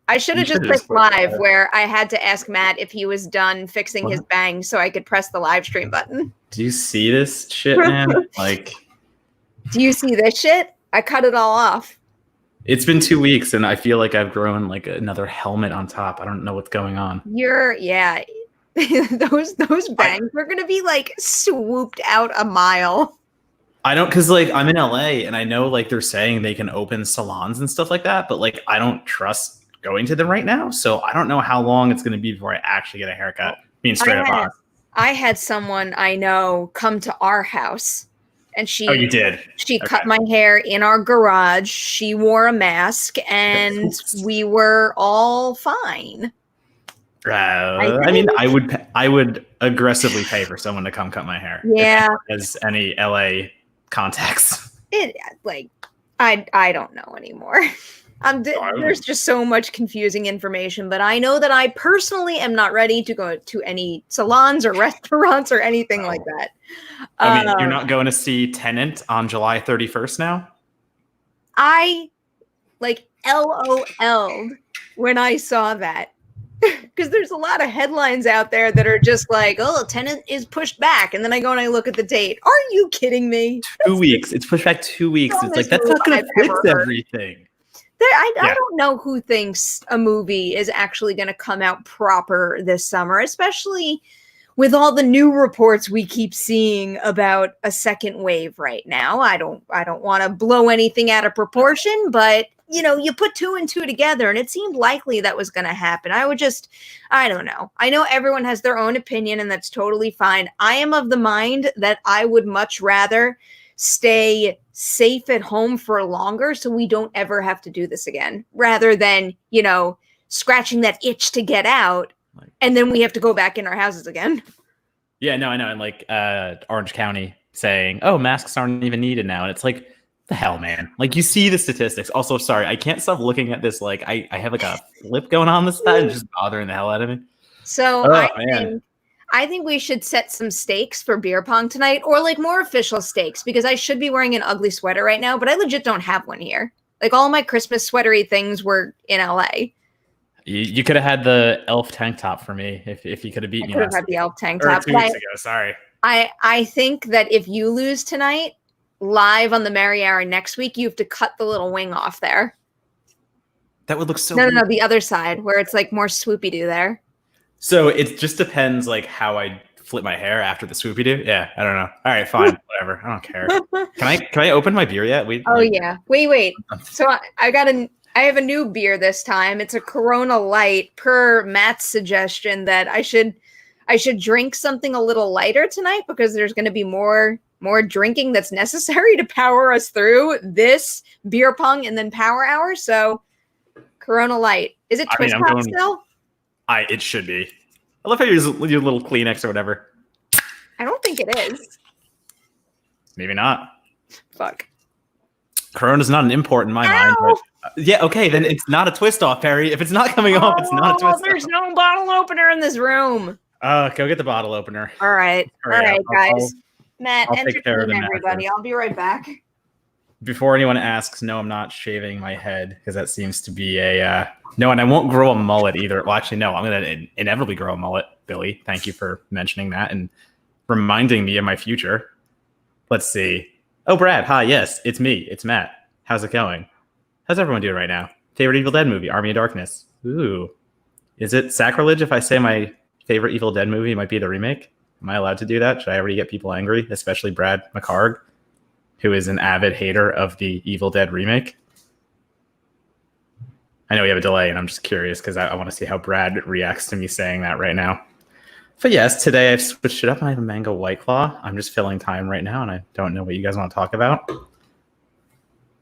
I should have just clicked live where I had to ask Matt if he was done fixing his bangs so I could press the live stream button. Do you see this shit, man? Like, do you see this shit? I cut it all off. It's been 2 weeks and I feel like I've grown like another helmet on top. I don't know what's going on. Yeah. those bangs are gonna be like swooped out a mile. I don't, because like I'm in LA and I know like they're saying they can open salons and stuff like that, but like I don't trust going to them right now, so I don't know how long it's going to be before I actually get a haircut. Being straight up honest. I had someone I know come to our house, and she. Oh, you did. She cut my hair in our garage. She wore a mask, and we were all fine. I mean, I would aggressively pay for someone to come cut my hair. Yeah. As any LA contacts. I don't know anymore. There's just so much confusing information, but I know that I personally am not ready to go to any salons or restaurants or anything like that. I mean, you're not going to see Tenet on July 31st now? I LOL'd when I saw that. Because there's a lot of headlines out there that are just like, oh, Tenet is pushed back. And then I go and I look at the date. Are you kidding me? 2 weeks. It's pushed back 2 weeks. It's like, that's not going to fix everything. I don't know who thinks a movie is actually going to come out proper this summer, especially with all the new reports we keep seeing about a second wave right now. I don't want to blow anything out of proportion, but you put 2 and 2 together and it seemed likely that was going to happen. I don't know. I know everyone has their own opinion and that's totally fine. I am of the mind that I would much rather stay safe at home for longer so we don't ever have to do this again, rather than, scratching that itch to get out and then we have to go back in our houses again. Yeah, no, I know. And like Orange County saying, oh, masks aren't even needed now. And it's like, the hell, man. Like, you see the statistics. Also, sorry, I can't stop looking at this. Like, I have like a flip going on this side and just bothering the hell out of me. So I think we should set some stakes for beer pong tonight, or like more official stakes, because I should be wearing an ugly sweater right now, but I legit don't have one here. Like, all my Christmas sweatery things were in LA. You could have had the elf tank top for me if you could have beat me. I could have had the elf tank top. 2 weeks ago, sorry. I think that if you lose tonight, live on the Merri Hour next week, you have to cut the little wing off there. That would look so No, the other side, where it's like more swoopy-doo there. So it just depends like how I flip my hair after the swoopy-doo. Yeah, I don't know. All right, fine, whatever. I don't care. Can I open my beer yet? Yeah. Wait. So I have a new beer this time. It's a Corona Light, per Matt's suggestion that I should drink something a little lighter tonight because there's going to be more drinking that's necessary to power us through this beer pong and then power hour. So Corona Light. Is it twist pop still? It should be. I love how you use your little Kleenex or whatever. I don't think it is. Maybe not. Fuck. Corona's not an import in my mind. But, yeah, okay, then it's not a twist off, Perri. If it's not coming off, it's not a twist off. There's no bottle opener in this room. Go get the bottle opener. All right, guys. Matt, entertain everybody. I'll be right back. Before anyone asks, no, I'm not shaving my head because that seems to be no, and I won't grow a mullet either. Well, actually, no, I'm going to inevitably grow a mullet, Billy. Thank you for mentioning that and reminding me of my future. Let's see. Oh, Brad. Hi. Yes, it's me. It's Matt. How's it going? How's everyone doing right now? Favorite Evil Dead movie? Army of Darkness. Ooh. Is it sacrilege if I say my favorite Evil Dead movie might be the remake? Am I allowed to do that? Should I already get people angry? Especially Brad McCarg, who is an avid hater of the Evil Dead remake. I know we have a delay, and I'm just curious because I want to see how Brad reacts to me saying that right now. But yes, today I've switched it up and I have a mango White Claw. I'm just filling time right now, and I don't know what you guys want to talk about.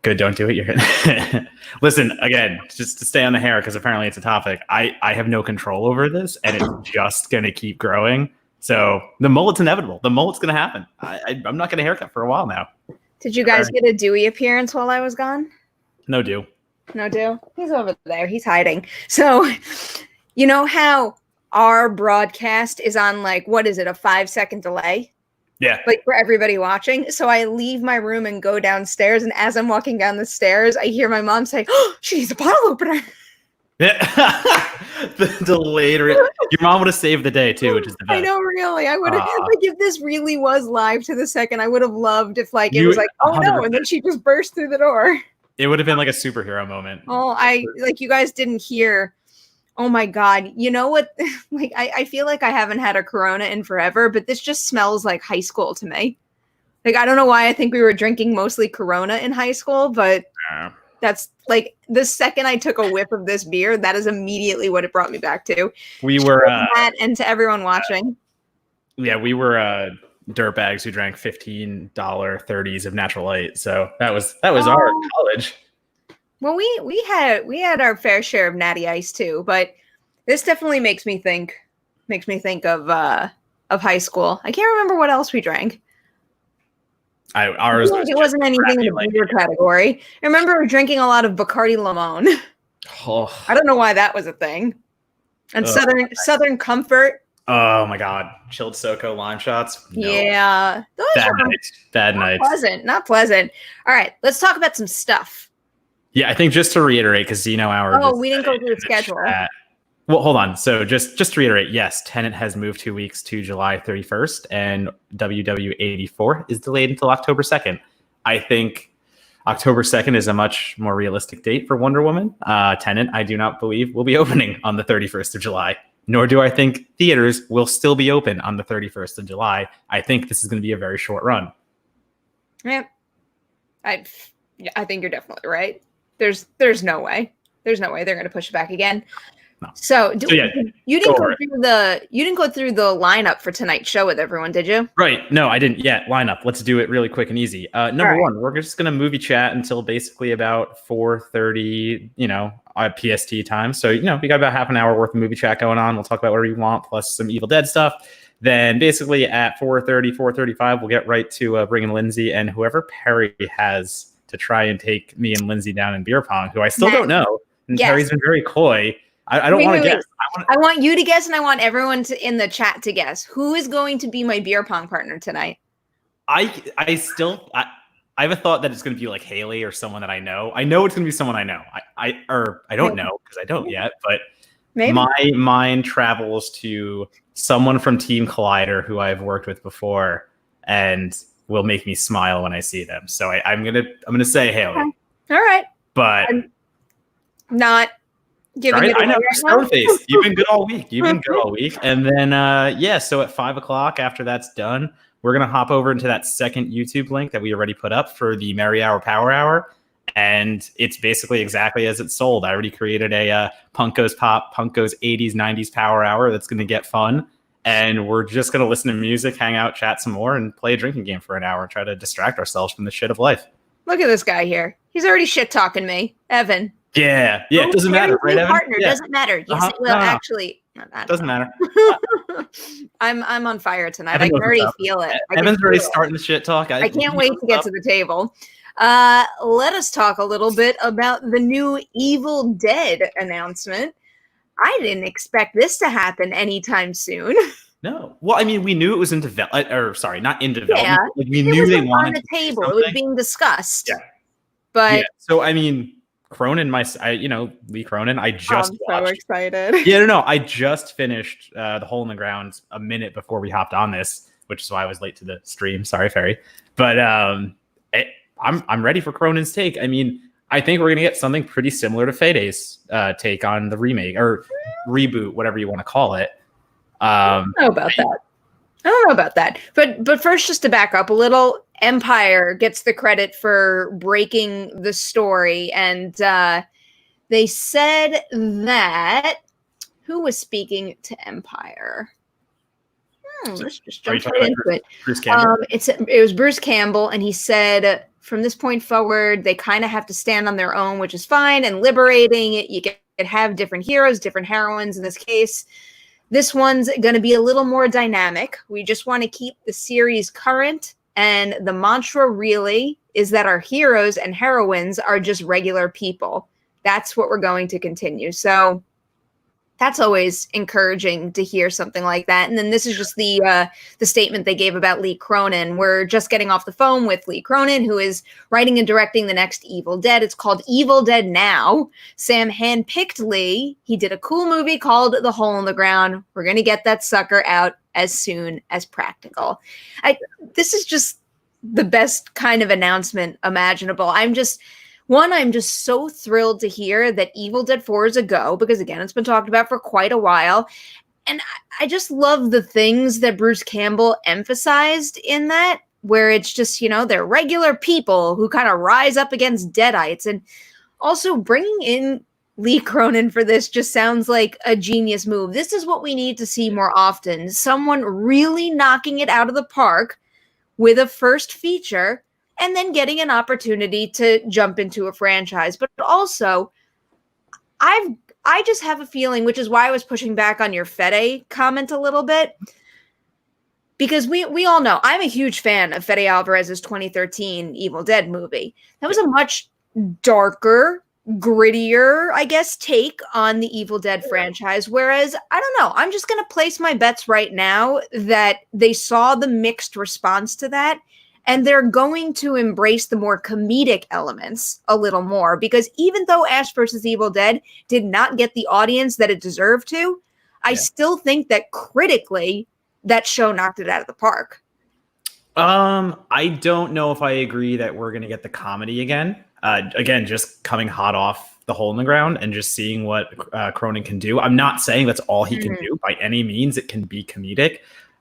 Good, don't do it. You're good. Listen, again, just to stay on the hair, because apparently it's a topic. I have no control over this, and it's just going to keep growing. So the mullet's inevitable. The mullet's going to happen. I'm not getting a haircut for a while now. Did you guys get a Dewey appearance while I was gone? No dew. No dew? He's over there. He's hiding. So, you know how our broadcast is on like, what is it, a 5-second delay? Yeah. Like for everybody watching. So I leave my room and go downstairs. And as I'm walking down the stairs, I hear my mom say, oh, she needs a bottle opener. The delayed. Your mom would have saved the day too, which is the best. I know, really. I would have like if this really was live to the second. I would have loved if like it was like, oh 100%. No, and then she just burst through the door. It would have been like a superhero moment. Oh, like you guys didn't hear. Oh my God. You know what? Like, I feel like I haven't had a Corona in forever, but this just smells like high school to me. Like, I don't know why I think we were drinking mostly Corona in high school, but that's like the second I took a whiff of this beer, that is immediately what it brought me back to. We were that and to everyone watching. We were dirtbags who drank $15 30s of Natural Light. So that was our college. Well, we had our fair share of Natty Ice too, but this definitely makes me think of high school. I can't remember what else we drank. Ours it wasn't anything in the beer category. I remember drinking a lot of Bacardi Limon. Oh. I don't know why that was a thing. And Southern Comfort. Oh my God, chilled SoCo lime shots. No. Yeah, those bad nights. Not pleasant. All right, let's talk about some stuff. Yeah, I think just to reiterate, Casino Hour. Oh, we didn't go through the schedule. Well, hold on. So just to reiterate, yes, Tenet has moved 2 weeks to July 31st, and WW84 is delayed until October 2nd. I think October 2nd is a much more realistic date for Wonder Woman. Tenet, I do not believe, will be opening on the 31st of July, nor do I think theaters will still be open on the 31st of July. I think this is going to be a very short run. Yeah, I think you're definitely right. There's no way. There's no way they're going to push it back again. No. So you didn't go through the lineup for tonight's show with everyone, did you? Right. No, I didn't yet. Lineup. Let's do it really quick and easy. Number one, we're just gonna movie chat until basically about 4:30, PST time. So we got about half an hour worth of movie chat going on. We'll talk about whatever you want, plus some Evil Dead stuff. Then basically at 4:30, 4:35, we'll get right to bringing Lindsay and whoever Perri has to try and take me and Lindsay down in beer pong, who I still don't know. And yes. Perry's been very coy. I don't want to guess. I want you to guess, and I want everyone in the chat to guess. Who is going to be my beer pong partner tonight? I have a thought that it's going to be like Haley or someone that I know. I know it's going to be someone I know. I don't know because I don't yet, but maybe. My mind travels to someone from Team Collider who I've worked with before and will make me smile when I see them. So I'm gonna say Haley. Okay. All right, but I'm not. I know, stone face. You've been good all week. And then, so at 5 o'clock after that's done, we're going to hop over into that second YouTube link that we already put up for the Merri Hour Power Hour. And it's basically exactly as it's sold. I already created a Punk Goes Pop, Punk Goes 80s, 90s Power Hour that's going to get fun. And we're just going to listen to music, hang out, chat some more, and play a drinking game for an hour and try to distract ourselves from the shit of life. Look at this guy here. He's already shit-talking me. Evan. Yeah, it doesn't matter, right, Evan? Partner doesn't matter. Yes, actually, doesn't matter. I'm on fire tonight. I can already feel it. Evan's already starting the shit talk. I can't wait to get to the table. Let us talk a little bit about the new Evil Dead announcement. I didn't expect this to happen anytime soon. No. Well, I mean, we knew it was in development, not in development. Yeah, like, we knew they wanted on the table. It was being discussed. Yeah. But so I mean, Cronin, Lee Cronin, I just I'm so excited. Yeah, no, I just finished The Hole in the Ground a minute before we hopped on this, which is why I was late to the stream. Sorry, Perri. But I'm ready for Cronin's take. I mean, I think we're gonna get something pretty similar to Feday's take on the remake or reboot, whatever you want to call it. I don't know about that. But first, just to back up a little, Empire gets the credit for breaking the story, and they said that who was speaking to Empire? Let's just jump right into it. Bruce Campbell. It was Bruce Campbell, and he said from this point forward, they kind of have to stand on their own, which is fine and liberating. You can have different heroes, different heroines in this case. This one's going to be a little more dynamic. We just want to keep the series current. And the mantra really is that our heroes and heroines are just regular people. That's what we're going to continue. So That's always encouraging to hear something like that. And then this is just the statement they gave about Lee Cronin. We're just getting off the phone with Lee Cronin, who is writing and directing the next Evil Dead. It's called Evil Dead Now. Sam handpicked Lee. He did a cool movie called The Hole in the Ground. We're going to get that sucker out as soon as practical. This is just the best kind of announcement imaginable. I'm just so thrilled to hear that Evil Dead 4 is a go, because again, it's been talked about for quite a while. And I just love the things that Bruce Campbell emphasized in that, where it's just, they're regular people who kind of rise up against deadites. And also bringing in Lee Cronin for this just sounds like a genius move. This is what we need to see more often. Someone really knocking it out of the park with a first feature, and then getting an opportunity to jump into a franchise. But also, I just have a feeling, which is why I was pushing back on your Fede comment a little bit, because we all know I'm a huge fan of Fede Alvarez's 2013 Evil Dead movie. That was a much darker, grittier, I guess, take on the Evil Dead franchise. Whereas, I don't know, I'm just going to place my bets right now that they saw the mixed response to that, and they're going to embrace the more comedic elements a little more, because even though Ash vs. Evil Dead did not get the audience that it deserved to, I still think that critically, that show knocked it out of the park. I don't know if I agree that we're going to get the comedy again. Again, just coming hot off The Hole in the Ground and just seeing what Cronin can do. I'm not saying that's all he can do by any means. It can be comedic.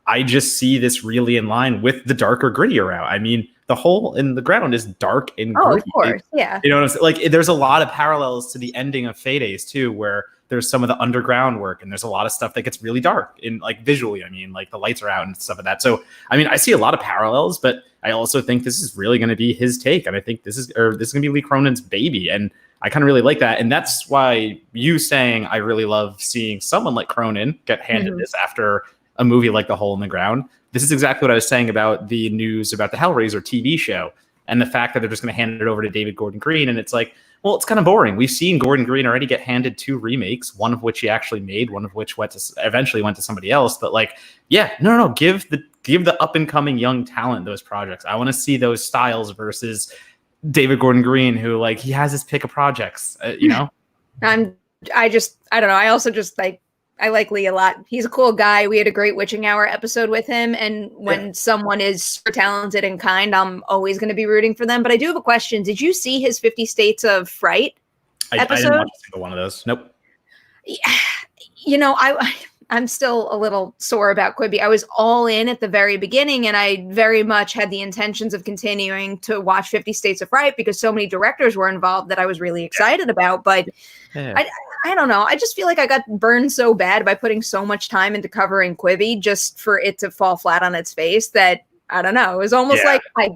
I just see this really in line with the darker, grittier route. I mean, The Hole in the Ground is dark and gritty. Of course, yeah. You know what I'm saying? Like, there's a lot of parallels to the ending of Fade's too, where there's some of the underground work, and there's a lot of stuff that gets really dark in, like, visually. I mean, like, the lights are out and stuff like that. So, I mean, I see a lot of parallels, but I also think this is really going to be his take, and I think this is going to be Lee Cronin's baby, and I kind of really like that. And that's why you saying I really love seeing someone like Cronin get handed this after a movie like The Hole in the Ground. This is exactly what I was saying about the news about the Hellraiser TV show and the fact that they're just going to hand it over to David Gordon Green. And it's like, well, it's kind of boring. We've seen Gordon Green already get handed 2 remakes, one of which he actually made, one of which eventually went to somebody else. But like, yeah, no, give the up and coming young talent those projects. I want to see those styles versus David Gordon Green, who, like, he has his pick of projects, you know? I don't know. I also just I like Lee a lot. He's a cool guy. We had a great Witching Hour episode with him. And when someone is super talented and kind, I'm always going to be rooting for them. But I do have a question. Did you see his 50 States of Fright episode? I didn't watch a single one of those. Nope. I'm still a little sore about Quibi. I was all in at the very beginning, and I very much had the intentions of continuing to watch 50 States of Fright because so many directors were involved that I was really excited about. But I don't know. I just feel like I got burned so bad by putting so much time into covering Quibi just for it to fall flat on its face that, I don't know. It was almost like I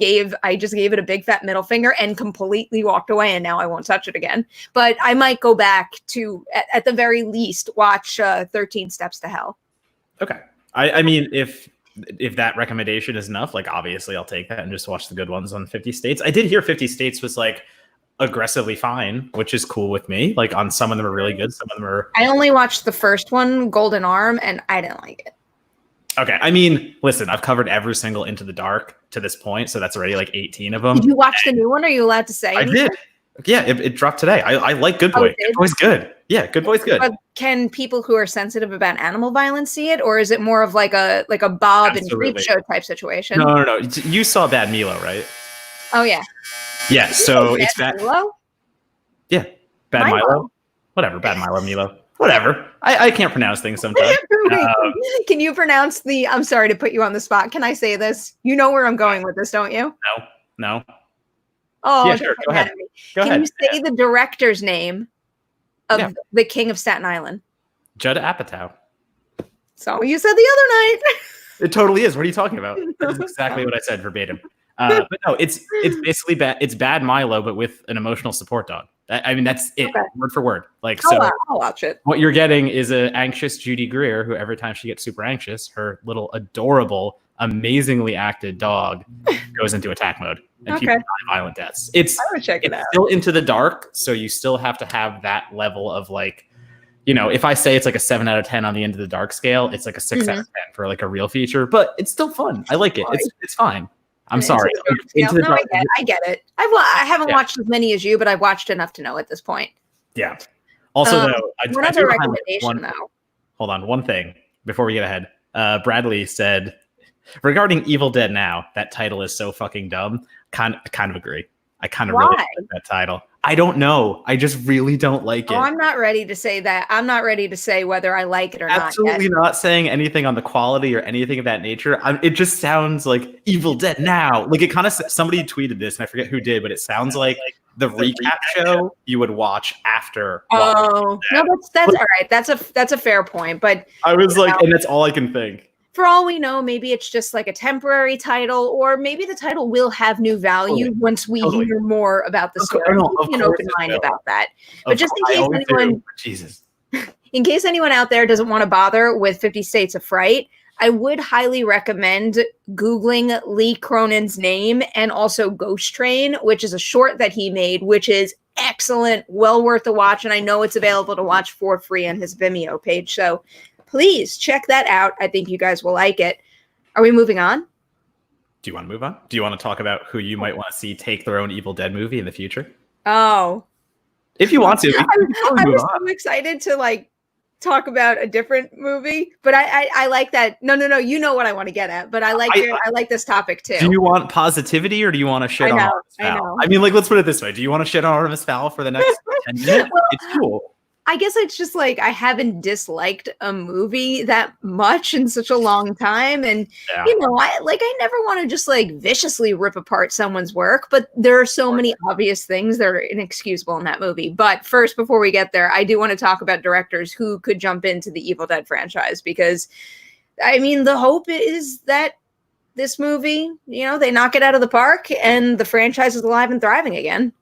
just gave it a big fat middle finger and completely walked away, and now I won't touch it again. But I might go back to, at the very least, watch 13 Steps to Hell. Okay. I mean, if that recommendation is enough, like, obviously I'll take that and just watch the good ones on 50 States. I did hear 50 States was, like, aggressively fine, which is cool with me. Like, on some of them are really good, some of them are... I only watched the first one, Golden Arm, and I didn't like it. Okay, I mean, listen, I've covered every single Into the Dark to this point, so that's already like 18 of them. Did you watch the new one? Are you allowed to say I did. Yeah, it dropped today. I like Good Boy. Good Boy's good. Yeah, Good Boy's good. But can people who are sensitive about animal violence see it, or is it more of like a Bob and Creep show type situation? No. You saw Bad Milo, right? Oh yeah. Yeah, so it's Bad Milo? Yeah, Bad Milo. Whatever, Bad Milo. Whatever. I can't pronounce things sometimes. Can you pronounce the... I'm sorry to put you on the spot. Can I say this? You know where I'm going with this, don't you? No. Oh, yeah, sure. Go ahead. Can you say the director's name of The King of Staten Island? Judd Apatow. So you said the other night. It totally is. What are you talking about? That's exactly what I said verbatim. But no, it's basically bad. It's Bad Milo, but with an emotional support dog. I mean, that's it, word for word. Like, so I'll watch it. What you're getting is an anxious Judy Greer, who every time she gets super anxious, her little adorable, amazingly acted dog goes into attack mode, and people die violent deaths. It's I would check it out. Still Into the Dark, so you still have to have that level of, like, you know, if I say it's like a 7 out of 10 on the Into the Dark scale, it's like a 6 out of 10 for like a real feature, but it's still fun. I like it. It's fine. I'm sorry. I get it. I haven't watched as many as you, but I've watched enough to know at this point. Yeah. Also, though, one other recommendation, though. Hold on, one thing before we get ahead. Bradley said, regarding Evil Dead Now, that title is so fucking dumb. Kind of agree. I kind of really like that title. I don't know. I just really don't like it. I'm not ready to say that. I'm not ready to say whether I like it or not. Absolutely not saying anything on the quality or anything of that nature. It just sounds like Evil Dead Now. Like, it kind of, somebody tweeted this, and I forget who did, but it sounds like the recap show you would watch after. Oh, no, that's all right. That's a fair point. But I was like, and that's all I can think. For all we know, maybe it's just like a temporary title, or maybe the title will have new value once we hear more about the story. Keep an open mind about that. But just in case anyone out there doesn't want to bother with 50 States of Fright, I would highly recommend Googling Lee Cronin's name and also Ghost Train, which is a short that he made, which is excellent, well worth a watch. And I know it's available to watch for free on his Vimeo page. So please check that out. I think you guys will like it. Are we moving on? Do you want to move on? Do you want to talk about who you might want to see take their own Evil Dead movie in the future? Oh. If you want to. I was so excited to talk about a different movie, but I like that. No. You know what I want to get at, but I like this topic too. Do you want positivity or do you want to shit on Artemis Fowl? I mean, let's put it this way. Do you want to shit on Artemis Fowl for the next 10 minutes? Well, it's cool. I guess it's just I haven't disliked a movie that much in such a long time. And, I never want to just viciously rip apart someone's work, but there are so many obvious things that are inexcusable in that movie. But first, before we get there, I do want to talk about directors who could jump into the Evil Dead franchise, because the hope is that this movie, they knock it out of the park and the franchise is alive and thriving again.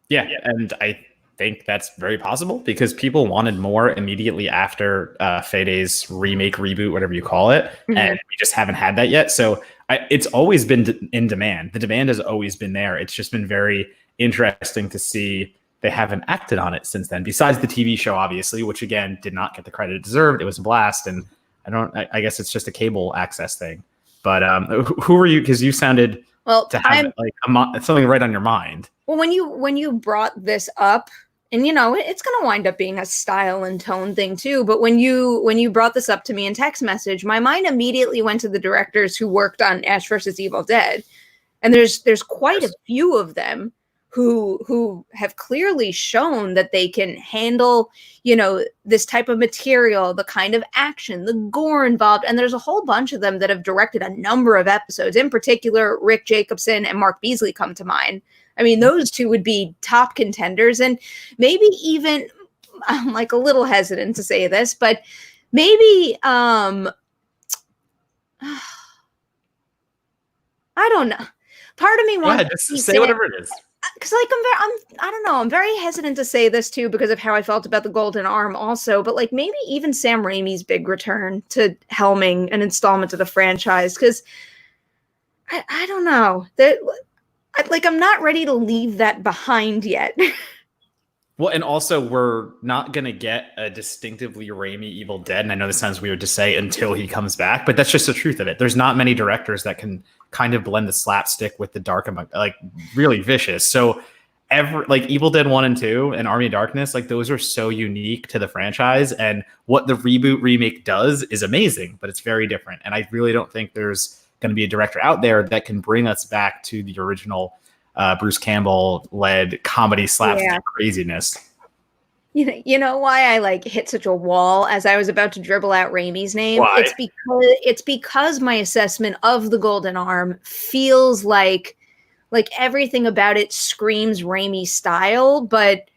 Yeah. And I think that's very possible because people wanted more immediately after Fede's remake, reboot, whatever you call it. Mm-hmm. And we just haven't had that yet. So it's always been in demand. The demand has always been there. It's just been very interesting to see they haven't acted on it since then, besides the TV show, obviously, which again did not get the credit it deserved. It was a blast. And I guess it's just a cable access thing. But who are you? Because you sounded to have something right on your mind. Well, when you brought this up, and it's going to wind up being a style and tone thing too. But when you brought this up to me in text message, my mind immediately went to the directors who worked on Ash vs. Evil Dead, and there's quite a few of them who have clearly shown that they can handle this type of material, the kind of action, the gore involved, and there's a whole bunch of them that have directed a number of episodes. In particular, Rick Jacobson and Mark Beasley come to mind. Those two would be top contenders, and maybe even, I'm a little hesitant to say this, but maybe, I don't know. Part of me wants to say whatever it is. Because I'm very hesitant to say this too because of how I felt about the Golden Arm also, but maybe even Sam Raimi's big return to helming an installment of the franchise, because I don't know that. I'm not ready to leave that behind yet. Well, and also we're not going to get a distinctively Raimi Evil Dead. And I know this sounds weird to say until he comes back, but that's just the truth of it. There's not many directors that can kind of blend the slapstick with the dark and really vicious. So Evil Dead 1 and 2 and Army of Darkness, those are so unique to the franchise. And what the reboot remake does is amazing, but it's very different. And I really don't think there's going to be a director out there that can bring us back to the original Bruce Campbell led comedy slapstick craziness. You know why I hit such a wall as I was about to dribble out Raimi's name? Why? It's because my assessment of the Golden Arm feels like everything about it screams Raimi style, but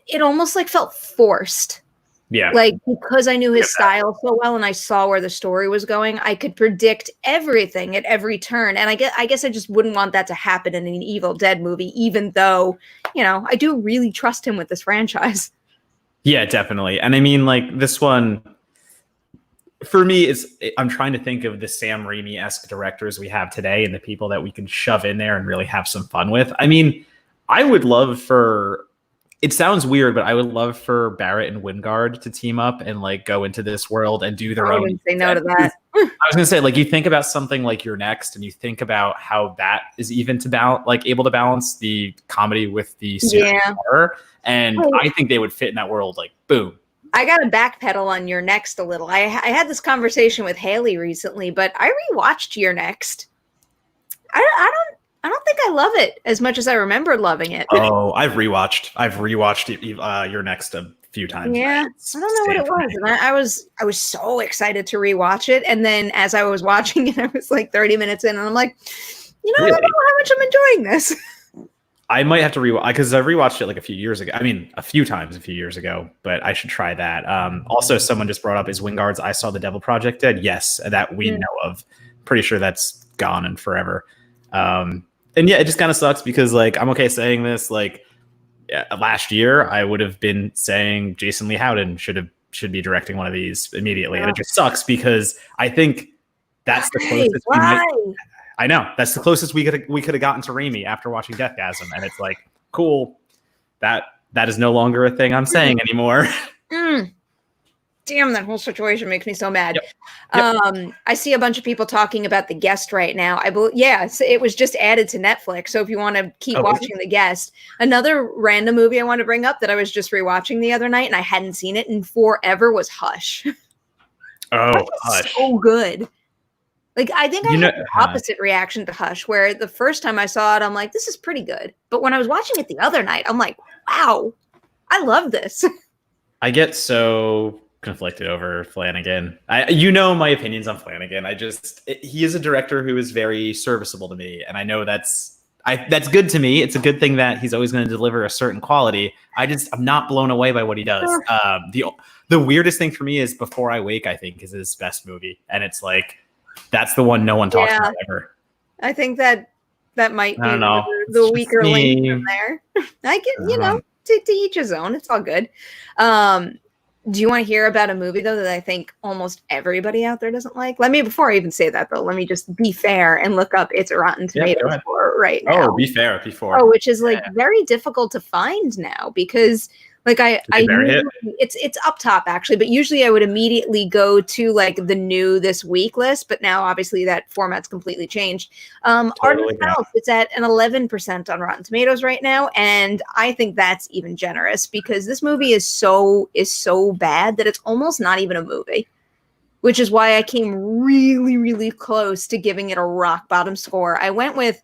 it almost felt forced. Yeah. Because I knew his style so well and I saw where the story was going, I could predict everything at every turn. And I guess I just wouldn't want that to happen in an Evil Dead movie, even though, I do really trust him with this franchise. Yeah, definitely. And this one, for me, I'm trying to think of the Sam Raimi-esque directors we have today and the people that we can shove in there and really have some fun with. I would love for it sounds weird, but I would love for Barrett and Wingard to team up and like go into this world and do their I own. wouldn't say no to that. I was gonna say, like, you think about something like You're Next, and you think about how that is even to balance, like, able to balance the comedy with the serious horror, and I think they would fit in that world. Like, boom. I got to backpedal on You're Next a little. I had this conversation with Haley recently, but I rewatched You're Next. I don't think I love it as much as I remember loving it. Oh, I've rewatched You're Next a few times. Yeah, I don't know what it was, and I was so excited to rewatch it, and then as I was watching it, I was like 30 minutes in, and I'm like, you know, really? I don't know how much I'm enjoying this. I might have to rewatch because I rewatched it like a few years ago. I mean, a few times a few years ago, but I should try that. Also, someone just brought up is Wingard's I Saw the Devil Project dead? Yes, that we know of. Pretty sure that's gone and forever. And yeah, it just kind of sucks because like I'm okay saying this. Like last year, I would have been saying Jason Lee Howden should be directing one of these immediately, and it just sucks because I think that's the closest we might. I know that's the closest we could have gotten to Raimi after watching Deathgasm, and it's like, cool, that is no longer a thing I'm saying anymore. Damn, that whole situation makes me so mad. Yep. I see a bunch of people talking about The Guest right now. It was just added to Netflix. So if you want to keep watching The Guest, another random movie I want to bring up that I was just rewatching the other night and I hadn't seen it in forever was Hush. Oh, Hush, so good. Like, I think I had the opposite reaction to Hush, where the first time I saw it, I'm like, this is pretty good. But when I was watching it the other night, I'm like, wow, I love this. I get so conflicted over Flanagan. You know my opinions on Flanagan. He is a director who is very serviceable to me. And I know that's good to me. It's a good thing that he's always going to deliver a certain quality. I'm not blown away by what he does. The weirdest thing for me is Before I Wake, I think, is his best movie. And it's like, that's the one no one talks about ever. I think that might be the weaker link in there. I get, to each his own. It's all good. Do you want to hear about a movie, though, that I think almost everybody out there doesn't like? Before I even say that, though, let me just be fair and look up its Rotten Tomatoes score right now. Oh, be fair before. Oh, which is very difficult to find now because it's up top actually, but usually I would immediately go to like the new this week list, but now obviously that format's completely changed. Artemis Fowl, it's at an 11% on Rotten Tomatoes right now, and I think that's even generous because this movie is so bad that it's almost not even a movie, which is why I came really, really close to giving it a rock bottom score. I went with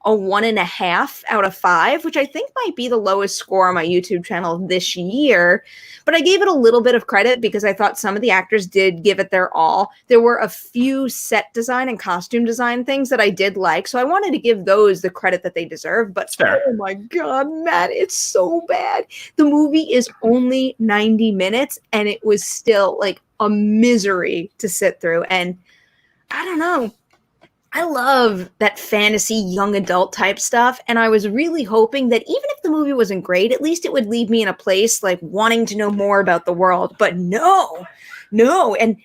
a 1.5 out of 5, which I think might be the lowest score on my YouTube channel this year. But I gave it a little bit of credit because I thought some of the actors did give it their all. There were a few set design and costume design things that I did like, so I wanted to give those the credit that they deserve. But oh my God, Matt, it's so bad. The movie is only 90 minutes, and it was still like a misery to sit through. And I don't know. I love that fantasy young adult type stuff, and I was really hoping that even if the movie wasn't great, at least it would leave me in a place like wanting to know more about the world. But no, and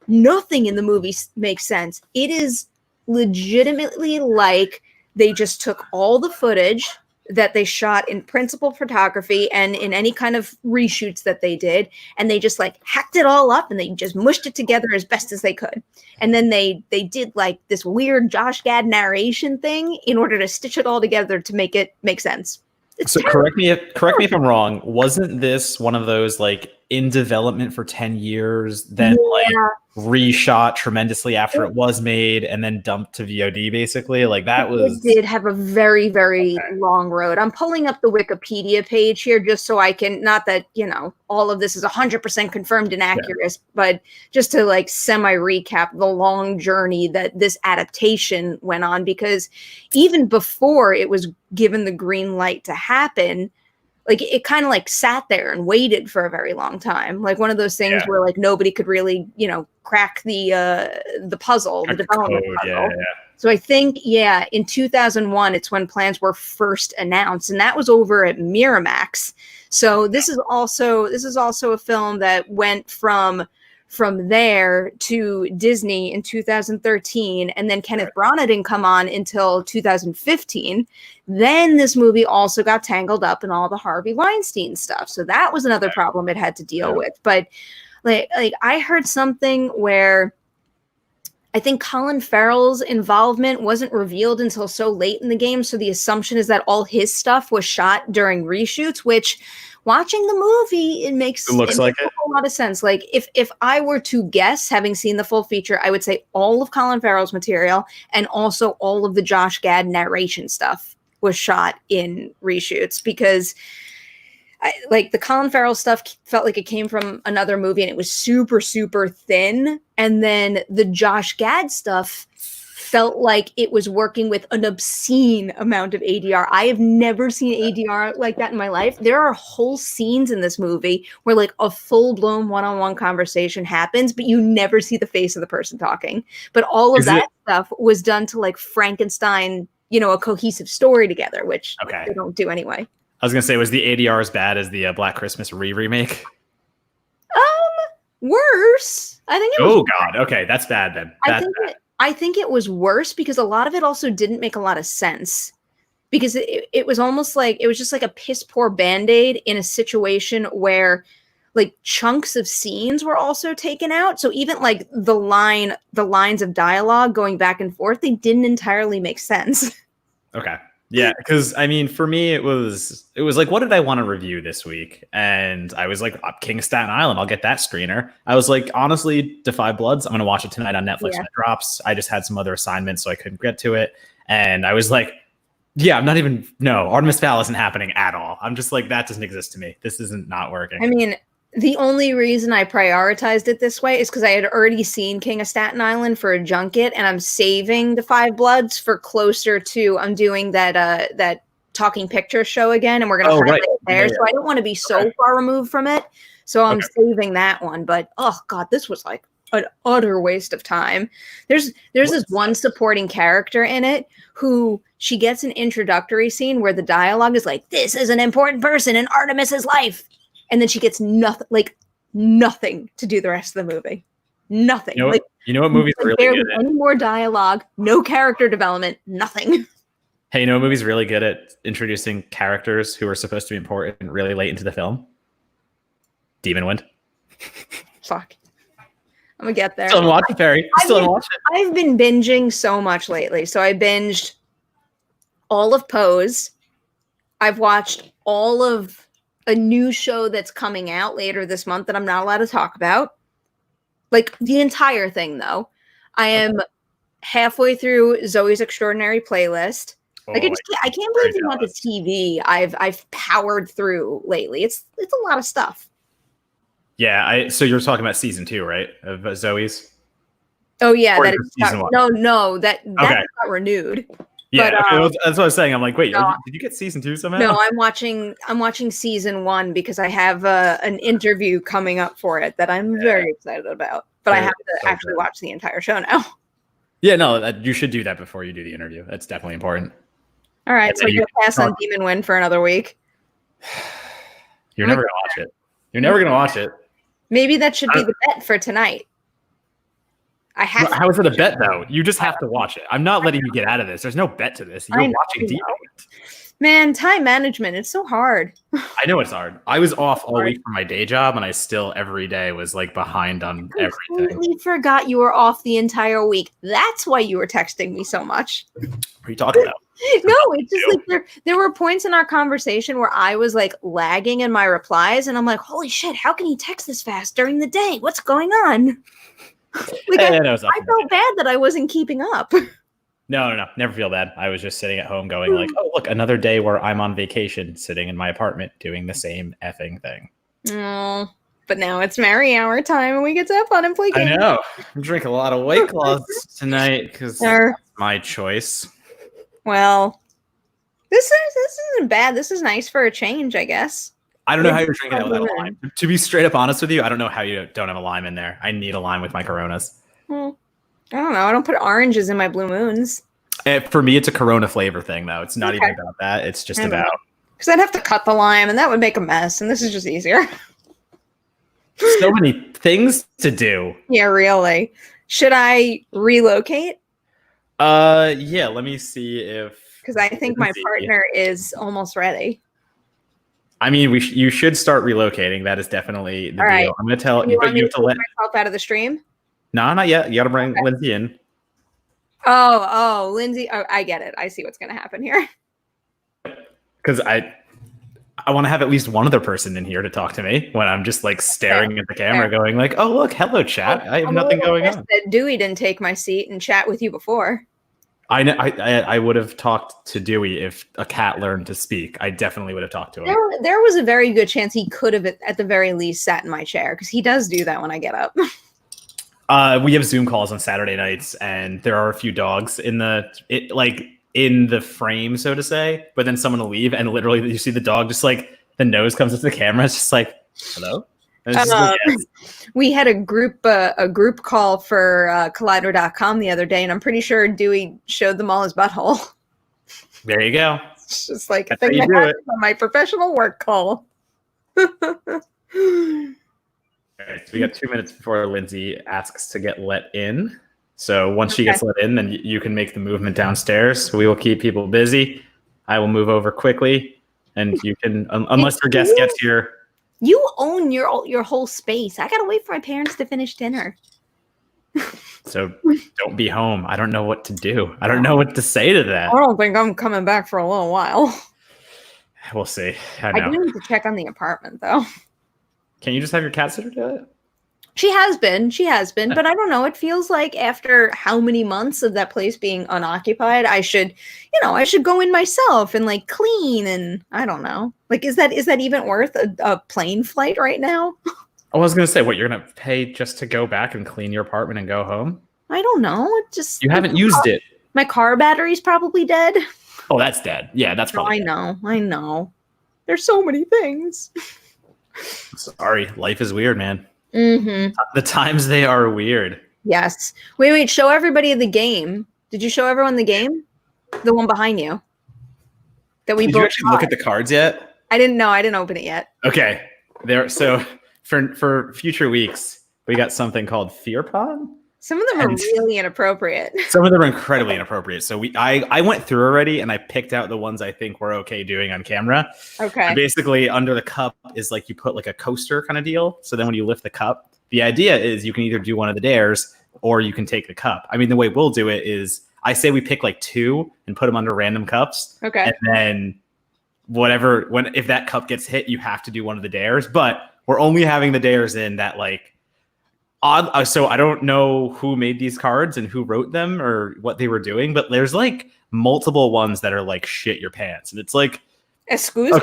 nothing in the movie makes sense. It is legitimately like they just took all the footage that they shot in principal photography and in any kind of reshoots that they did, and they just like hacked it all up and they just mushed it together as best as they could. And then they did like this weird Josh Gad narration thing in order to stitch it all together to make it make sense. So correct me if I'm wrong. Wasn't this one of those like in development for 10 years, then like reshot tremendously after it was made and then dumped to VOD basically? Like that was... It did have a very, very long road. I'm pulling up the Wikipedia page here just so I can, not that, all of this is 100% confirmed and accurate, but just to like semi-recap the long journey that this adaptation went on, because even before it was given the green light to happen, like it kind of like sat there and waited for a very long time. Like one of those things where like nobody could really, crack the puzzle, the development puzzle. So I think, in 2001, it's when plans were first announced, and that was over at Miramax. So this is also a film that went from from there to Disney in 2013, and then Kenneth Branagh didn't come on until 2015. Then this movie also got tangled up in all the Harvey Weinstein stuff. So that was another problem it had to deal with. But like I heard something where I think Colin Farrell's involvement wasn't revealed until so late in the game. So the assumption is that all his stuff was shot during reshoots, which watching the movie, it makes a lot of sense. Like if I were to guess, having seen the full feature, I would say all of Colin Farrell's material and also all of the Josh Gad narration stuff was shot in reshoots, because like the Colin Farrell stuff felt like it came from another movie and it was super, super thin. And then the Josh Gad stuff felt like it was working with an obscene amount of ADR. I have never seen ADR like that in my life. There are whole scenes in this movie where like a full-blown one-on-one conversation happens, but you never see the face of the person talking. But all of that stuff was done to like Frankenstein, a cohesive story together, which they don't do anyway. I was going to say, was the ADR as bad as the Black Christmas remake? Worse. I think it was. Oh, God. Okay, that's bad then. I think it was worse because a lot of it also didn't make a lot of sense, because it was almost like it was just like a piss poor Band-Aid in a situation where like chunks of scenes were also taken out. So even like the lines of dialogue going back and forth, they didn't entirely make sense. Okay. Yeah, because I mean, for me, it was like, what did I want to review this week? And I was like, King of Staten Island, I'll get that screener. I was like, honestly, Defy Bloods, I'm going to watch it tonight on Netflix when it drops. I just had some other assignments, so I couldn't get to it. And I was like, Artemis Fowl isn't happening at all. I'm just like, that doesn't exist to me. This isn't not working. I mean, the only reason I prioritized it this way is because I had already seen King of Staten Island for a junket, and I'm saving the Five Bloods for closer to. I'm doing that Talking Picture show again, and we're going to highlight it there. So I don't want to be so far removed from it. So I'm saving that one. But oh god, this was like an utter waste of time. There's this one supporting character in it who she gets an introductory scene where the dialogue is like, "This is an important person in Artemis's life." And then she gets nothing to do the rest of the movie. Nothing. You know what movie's really good at? Any more dialogue, no character development, nothing. Hey, you know what movie's really good at introducing characters who are supposed to be important really late into the film? Demon Wind. Fuck. I'm gonna get there. Still haven't watched it, Perri. I've been binging so much lately. So I binged all of Pose. I've watched all of a new show that's coming out later this month that I'm not allowed to talk about. Like the entire thing, though. I am halfway through Zoe's Extraordinary Playlist. Like I can't believe the amount of TV I've powered through lately. It's a lot of stuff. Yeah, so you're talking about season 2, right? Of Zoe's? Oh yeah, or that is season 1. No, that got renewed. Yeah, but, that's what I was saying. I'm like, wait, did you get season 2 somehow? No, I'm watching season 1 because I have an interview coming up for it that I'm very excited about. But I have to actually watch the entire show now. Yeah, no, you should do that before you do the interview. That's definitely important. All right, so you're gonna pass on Demon Wind for another week. You're never gonna watch it. You're never gonna watch it. Maybe that should be the bet for tonight. How is it a bet, though? You just have to watch it. I'm not letting you get out of this. There's no bet to this. You're watching Demon Wind. Man, time management, it's so hard. I know it's hard. I was off all week from my day job, and I still every day was like behind on everything. I completely forgot you were off the entire week. That's why you were texting me so much. What are you talking about? No, it's just like there were points in our conversation where I was like lagging in my replies, and I'm like, holy shit, how can he text this fast during the day? What's going on? Like I felt bad that I wasn't keeping up. No, never feel bad. I was just sitting at home going like, oh, look, another day where I'm on vacation, sitting in my apartment doing the same effing thing. Oh, but now it's Merri Hour time and we get to have fun and play games. I know. I'm drinking a lot of White Claws tonight because that's my choice. Well, this isn't bad. This is nice for a change, I guess. I don't know how you're drinking that without a lime. To be straight up honest with you, I don't know how you don't have a lime in there. I need a lime with my Coronas. I don't know. I don't put oranges in my Blue Moons. For me, it's a Corona flavor thing, though. It's not even about that. It's just about... Because I'd have to cut the lime, and that would make a mess, and this is just easier. So many things to do. Yeah, really. Should I relocate? Yeah, let me see if, because I think my partner is almost ready. I mean, you should start relocating. That is definitely the deal. Right. I'm gonna tell you, but you have to let myself out of the stream. No, not yet. You got to bring Lindsay in. Oh, Lindsay. Oh, I get it. I see what's gonna happen here. Because I want to have at least one other person in here to talk to me when I'm just like staring at the camera, going like, "Oh, look, hello, chat. I have nothing going on." That Dewey didn't take my seat and chat with you before. I know. I would have talked to Dewey if a cat learned to speak. I definitely would have talked to him. There was a very good chance he could have, at the very least, sat in my chair because he does do that when I get up. We have Zoom calls on Saturday nights, and there are a few dogs in the frame, so to say. But then someone will leave, and literally you see the dog just like the nose comes up to the camera. It's just like, hello. We had a group call for Collider.com the other day, and I'm pretty sure Dewey showed them all his butthole. There you go. It's just like a thing that happens on my professional work call. All right, so we got 2 minutes before Lindsay asks to get let in. So once she gets let in, then you can make the movement downstairs. We will keep people busy. I will move over quickly, and you can, unless your guest gets here. You own your whole space. I gotta wait for my parents to finish dinner. So don't be home. I don't know what to do. I don't know what to say to that. I don't think I'm coming back for a little while. We'll see. I do need to check on the apartment, though. Can you just have your cat sitter do it? She has been, but I don't know. It feels like after how many months of that place being unoccupied, I should go in myself and like clean, and I don't know. Like, is that even worth a plane flight right now? I was going to say, what, you're going to pay just to go back and clean your apartment and go home? I don't know. You haven't used it. My car battery's probably dead. Oh, that's dead. Yeah, that's probably dead. I know. There's so many things. Sorry, life is weird, man. Mm-hmm. The times they are weird. Yes. Wait. Show everybody the game. Did you show everyone the game? The one behind you. Did you actually look at the cards yet? I didn't know. I didn't open it yet. Okay. So for future weeks, we got something called Fear Pong. Some of them are really inappropriate. Some of them are incredibly inappropriate. So I went through already, and I picked out the ones I think we're okay doing on camera. Okay. And basically, under the cup is like you put like a coaster kind of deal. So then when you lift the cup, the idea is you can either do one of the dares or you can take the cup. I mean, the way we'll do it is I say we pick like two and put them under random cups. Okay. And then if that cup gets hit, you have to do one of the dares. But we're only having the dares in that like odd. So I don't know who made these cards and who wrote them or what they were doing, but there's like multiple ones that are like shit your pants, and it's like, excuse me.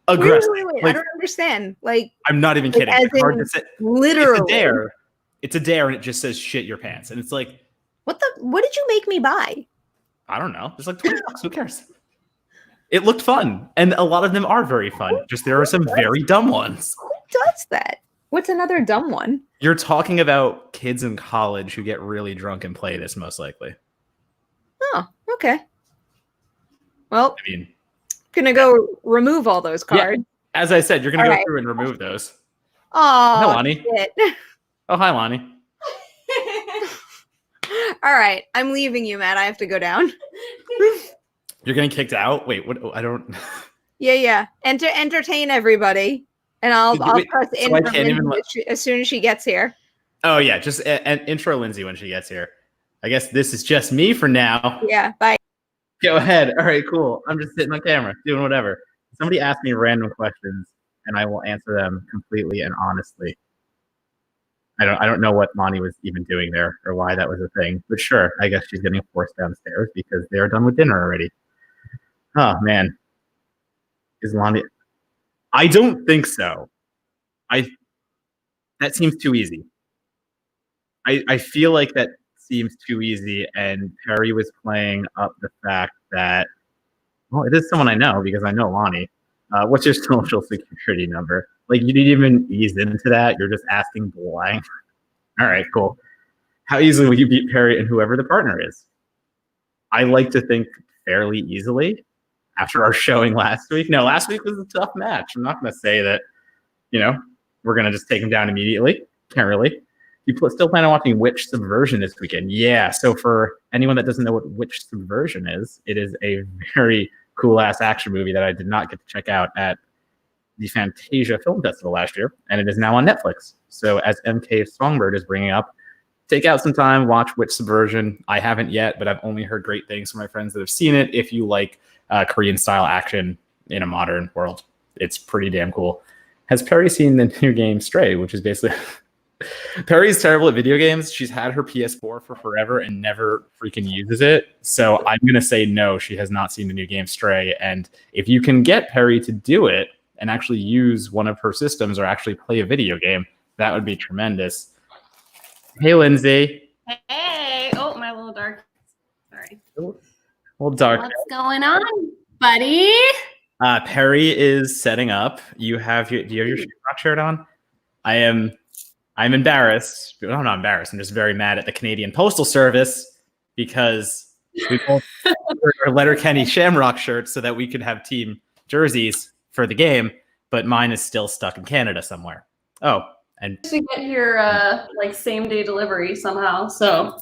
Aggressive. Wait. Like, I don't understand. Like, I'm not even kidding. Literally, it's a dare, and it just says shit your pants, and it's like, what did you make me buy? I don't know. It's like $20. Who cares? It looked fun, and a lot of them are very fun. Just there are some very dumb ones. Who does that? What's another dumb one? You're talking about kids in college who get really drunk and play this, most likely. Oh, okay. Well, I mean, gonna go remove all those cards. Yeah, as I said, you're gonna go through and remove those. Oh, hi, Lonnie. Oh, hi, Lonnie. All right, I'm leaving you, Matt. I have to go down. You're getting kicked out? Wait, what? I don't. Yeah. Entertain everybody, and I'll press in as soon as she gets here. Oh yeah, just intro Lindsay when she gets here. I guess this is just me for now. Yeah, bye. Go ahead. All right, cool. I'm just sitting on camera, doing whatever. Somebody asked me random questions, and I will answer them completely and honestly. I don't know what Lonnie was even doing there or why that was a thing, but sure, I guess she's getting forced downstairs because they're done with dinner already. Oh man, is Lonnie? I don't think so. That seems too easy. I feel like that seems too easy, and Perri was playing up the fact that, well, it is someone I know because I know Lonnie. What's your social security number? Like, you didn't even ease into that. You're just asking blank. All right, cool. How easily will you beat Perri and whoever the partner is? I like to think fairly easily after our showing last week. Last week was a tough match. I'm not going to say that, we're going to just take him down immediately. Can't really. You still plan on watching Witch Subversion this weekend? Yeah. So for anyone that doesn't know what Witch Subversion is, it is a very cool ass action movie that I did not get to check out at the Fantasia Film Festival last year, and it is now on Netflix. So as MK Songbird is bringing up, take out some time, watch Witch Subversion. I haven't yet, but I've only heard great things from my friends that have seen it. If you like Korean style action in a modern world, it's pretty damn cool. Has Perri seen the new game Stray, which is basically Perri's terrible at video games. She's had her PS4 for forever and never freaking uses it. So I'm going to say no, she has not seen the new game Stray. And if you can get Perri to do it and actually use one of her systems or actually play a video game, that would be tremendous. Hey, Lindsay. Hey. Oh, my little dark. Sorry. A little dark. What's going on, buddy? Perri is setting up. Do you have your Shamrock shirt on? I'm embarrassed. No, I'm not embarrassed. I'm just very mad at the Canadian Postal Service because we both wear Letterkenny Shamrock shirts so that we could have team jerseys for the game, but mine is still stuck in Canada somewhere. Oh, and to get your like same day delivery somehow. So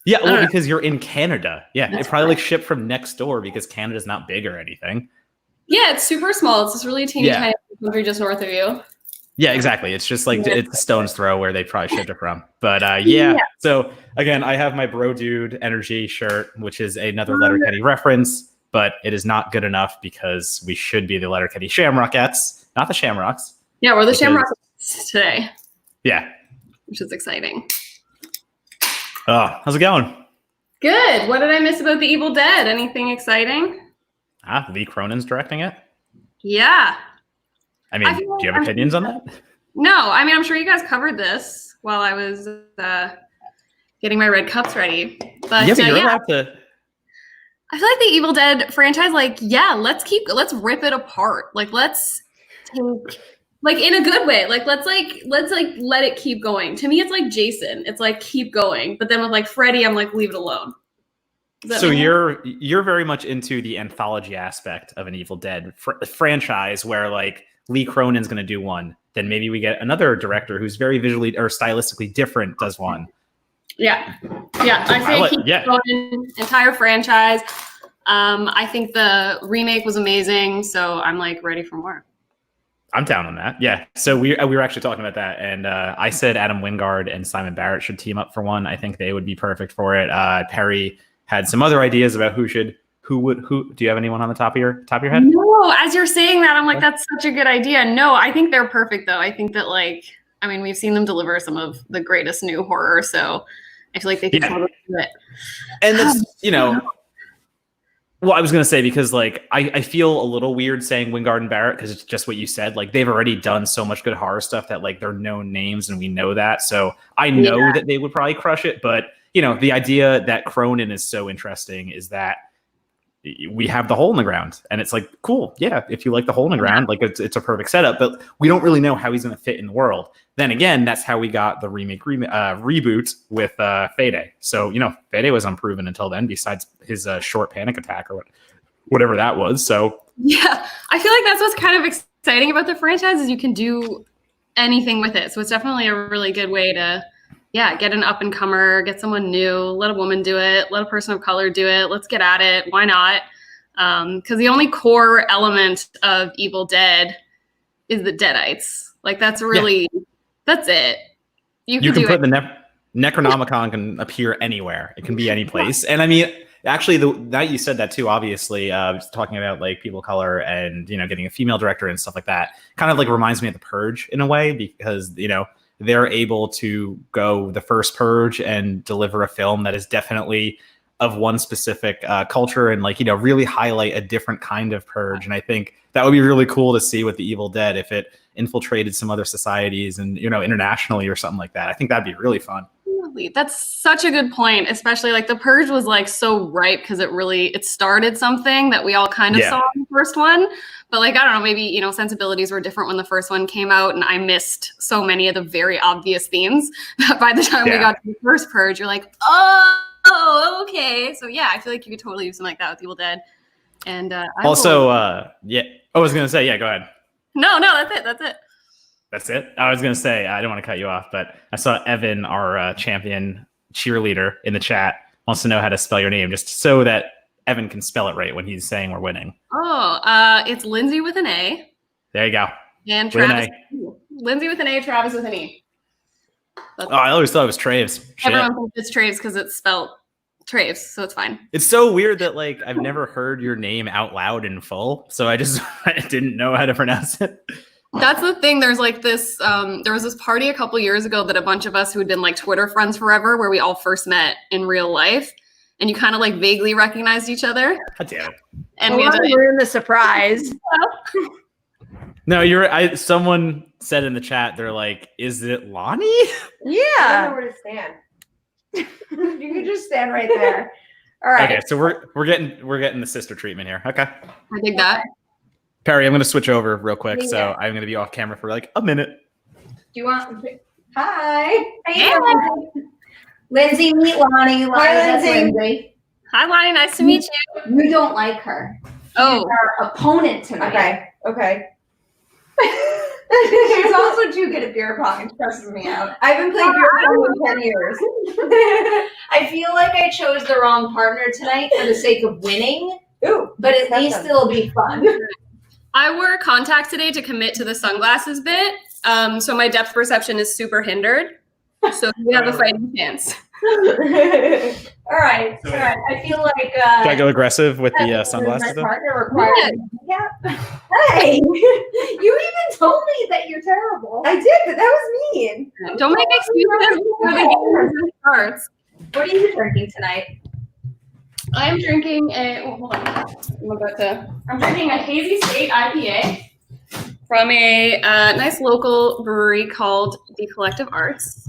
yeah, well, because you're in Canada. Yeah, it's probably like shipped from next door because Canada's not big or anything. Yeah, it's super small. It's this really teeny tiny country just north of you. Yeah, exactly. It's just like it's a stone's throw where they probably shipped it from. But yeah. So again, I have my Bro Dude Energy shirt, which is another Letterkenny reference, but it is not good enough because we should be the Letterkenny Shamrockettes, not the Shamrocks. Yeah, we're the Shamrocks today. Yeah. Which is exciting. Oh, how's it going? Good. What did I miss about The Evil Dead? Anything exciting? Lee Cronin's directing it? Yeah. I mean, do you have opinions on that? No, I mean, I'm sure you guys covered this while I was getting my red cups ready. But yeah, but you're allowed to. I feel like the Evil Dead franchise, like, yeah, let's rip it apart. Like, let's take, like, in a good way. Like, let's let it keep going. To me, it's like Jason. It's like keep going. But then with like Freddy, I'm like leave it alone. So you're very much into the anthology aspect of an Evil Dead franchise, where like Lee Cronin's going to do one, then maybe we get another director who's very visually or stylistically different does one. Yeah. I say keep going, entire franchise. I think the remake was amazing, so I'm like ready for more. I'm down on that. Yeah. So we were actually talking about that, and I said Adam Wingard and Simon Barrett should team up for one. I think they would be perfect for it. Perri had some other ideas about who do you have anyone on the top of your head? No, as you're saying that, I'm like, that's such a good idea. No, I think they're perfect though. I think that we've seen them deliver some of the greatest new horror, so I feel like they can totally do it. And that's, well, I was going to say, because like, I feel a little weird saying Wingard and Barrett, because it's just what you said. Like, they've already done so much good horror stuff that like they're known names and we know that. So I know that they would probably crush it. But, the idea that Cronin is so interesting is that we have the hole in the ground, and it's like, cool. Yeah. If you like the hole in the ground, like it's a perfect setup, but we don't really know how he's going to fit in the world. Then again, that's how we got the reboot with Fede. So, Fede was unproven until then, besides his short panic attack or whatever that was. So yeah, I feel like that's what's kind of exciting about the franchise is you can do anything with it. So it's definitely a really good way to, get an up and comer, get someone new, let a woman do it, let a person of color do it. Let's get at it. Why not? Because the only core element of Evil Dead is the Deadites. Like that's really, that's it. You can put the Necronomicon can appear anywhere. It can be any place. And I mean, actually, that you said that too, obviously, talking about like people of color and, getting a female director and stuff like that kind of like reminds me of The Purge in a way, because, they're able to go the first Purge and deliver a film that is definitely of one specific culture and like, really highlight a different kind of Purge. And I think that would be really cool to see with the Evil Dead if it infiltrated some other societies and, internationally or something like that. I think that'd be really fun. That's such a good point, especially like The Purge was like so ripe because it started something that we all kind of saw in the first one. But like, I don't know, maybe, sensibilities were different when the first one came out and I missed so many of the very obvious themes that by the time we got to the first Purge, you're like, oh, okay. So yeah, I feel like you could totally do something like that with Evil Dead. And I was going to say, go ahead. No, that's it. That's it? I was going to say, I don't want to cut you off, but I saw Evan, our champion cheerleader in the chat, wants to know how to spell your name, just so that Evan can spell it right when he's saying we're winning. Oh, it's Lindsay with an A. There you go. And Travis. Lindsay with an A, Travis with an E. I always thought it was Traves. Everyone thinks it's Traves because it's spelled Traves, so it's fine. It's so weird that like I've never heard your name out loud in full, so I didn't know how to pronounce it. That's the thing. There's like this. There was this party a couple years ago that a bunch of us who had been like Twitter friends forever, where we all first met in real life, and you kind of like vaguely recognized each other. God damn it! And we had to ruin the surprise. No, someone said in the chat, they're like, "Is it Lonnie?" Yeah. I don't know where to stand. You can just stand right there. All right. Okay, so we're getting the sister treatment here. Okay. I think that. Perri, I'm going to switch over real quick, Yeah. so I'm going to be off camera for like a minute. Do you want? Hi. Hey. Lindsay, meet Lonnie. Hi, Lindsay. Hi, Lonnie. Nice to meet you. You don't like her. Oh, Our opponent tonight. Okay. She's also too good at beer pong. It stresses me out. I haven't played beer pong in 10 years. I feel like I chose the wrong partner tonight for the sake of winning, Ooh, but at least it'll be fun. I wore contacts today to commit to the sunglasses bit, so my depth perception is super hindered. So we have a fighting chance. All right. I feel like Should I go aggressive with the my sunglasses though? partner requires. Yeah. Hey, you even told me that you're terrible. I did, but that was mean. Don't make excuses before the game starts. What are you drinking tonight? I am drinking hold on. I'm drinking a Hazy State IPA from a nice local brewery called The Collective Arts.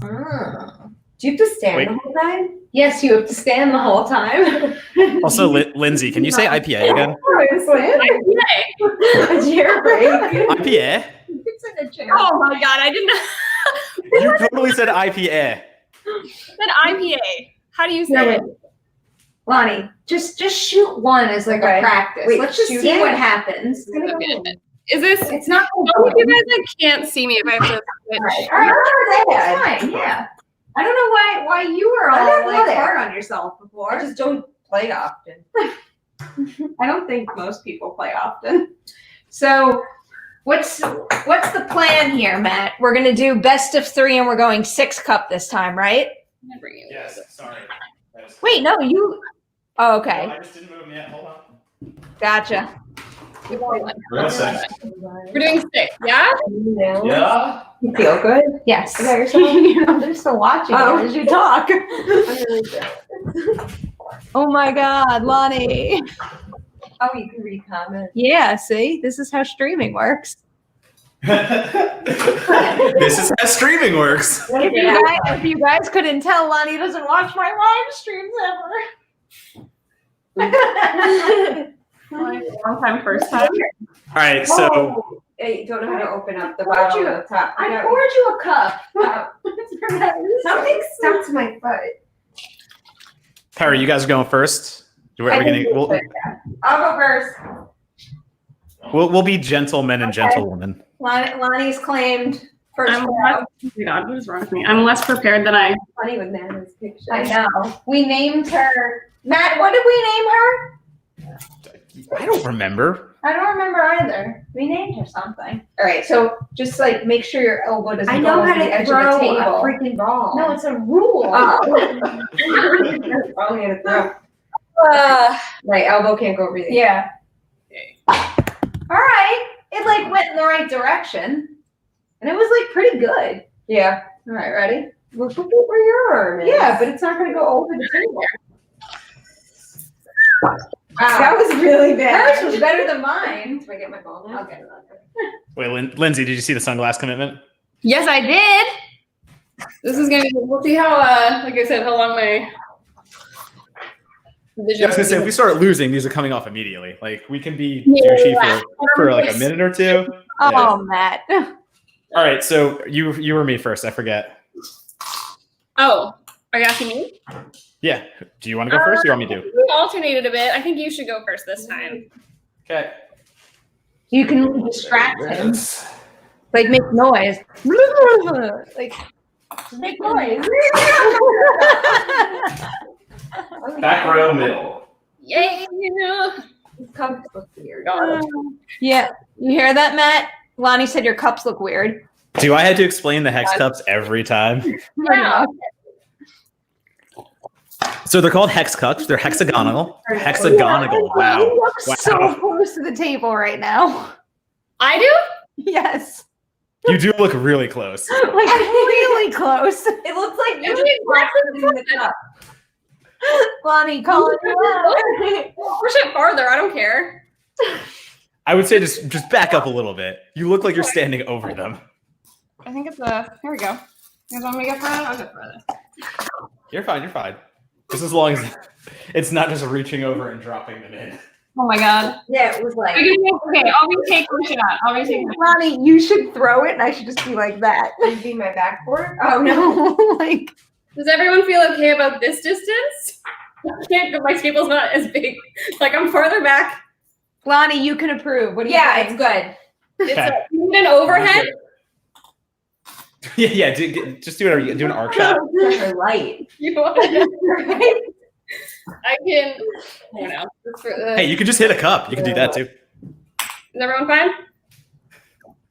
Do you have to stand Wait. the whole time? Yes, you have to stand the whole time. Also, Lindsay, can you say IPA again? IPA. A chair break. IPA? It's in a chair. Oh my god, I didn't know. You totally said IPA. Said IPA. How do you say it? Lonnie, just shoot one as like a practice. Wait, Let's just shoot see it? what happens. Okay. Is this? It's not. Some of you guys that can't see me if I have to switch. All right, that's fine. Yeah. I don't know why you were I all don't know like that. hard on yourself before. I just don't play often. I don't think most people play often. So, what's the plan here, Matt? We're gonna do best of 3, and we're going 6 cup this time, right? Yes, sorry. Wait, no, you. Oh, okay, I just didn't move yet. Hold on. gotcha. We're doing 6, yeah? Yeah. You feel good? Yes. About yourself? I'm still watching Oh. as you talk. I'm really jealous. Oh my God, Lonnie. Oh, you can read comments. Yeah, see, this is how streaming works. This is how streaming works. If you guys couldn't tell, Lonnie doesn't watch my live streams ever. Long time, first time. All right, so Hey, you don't know how to open up the bottom of the top. I poured you a cup. Something stuck to my foot. Perri, you guys are going first. We'll I'll go first. we'll be gentlemen and gentlewomen. Lonnie's claimed first I'm round. oh my god, what is wrong with me? I'm less prepared than I. Funny with Nana's picture. I know. We named her. Matt, what did we name her? I don't remember. I don't remember either. We named her something. All right, so just like make sure your elbow doesn't I go know over how the to edge throw of the a table. freaking ball. No, it's a rule. That's probably gonna throw. My elbow can't go over the. Yeah. All right. It like went in the right direction, and it was like pretty good. Yeah. All right, ready? Look where your arm is. Yeah, but it's not going to go over the table. That was really bad. Hers was better than mine. Can I get my ball now? Okay. Wait, Lindsay, did you see the sunglass commitment? Yes, I did. This is gonna be. We'll see how. Like I said, how long my. Yeah, I was gonna say if we start losing, these are coming off immediately. Like we can be douchey for like a minute or two. Oh, Matt. All right, so you were me first. I forget. Oh, are you asking me? Yeah. Do you want to go first? Or you want me to? We alternated a bit. I think you should go first this time. Okay. You can distract him. Like make noise. Like make noise. Back row middle. Yay! These cups look weird. Yeah, you hear that, Matt? Lonnie said your cups look weird. Do I have to explain the hex cups every time? Yeah. So they're called hex cups. They're hexagonal. Hexagonal. Wow. You look Wow. so close to the table right now. I do? Yes. You do look really close. Like really close. It looks like you Actually, just dropped it in the cup. Lonnie calling you out. Push it farther. I don't care. I would say just back up a little bit. You look like you're standing over them. I think it's here we go. You guys want me to go further? I'll go further. You're fine. You're fine. Just as long as it's not just reaching over and dropping them in. Oh my god. Yeah, it was like. Okay, I'll retake one shot. I'll retake one. Lonnie, you should throw it and I should just be like that. Would be my backboard. Oh no. Like Does everyone feel okay about this distance? I can't, my table's not as big. Like I'm farther back. Lonnie, you can approve. What do you Yeah, think? it's good. It's Okay. you need an overhead. Yeah. Just do whatever. You do an arc shot. They're light. You want it? I can. I don't know. It's for, Hey, you can just hit a cup. You can do that too. Is everyone fine?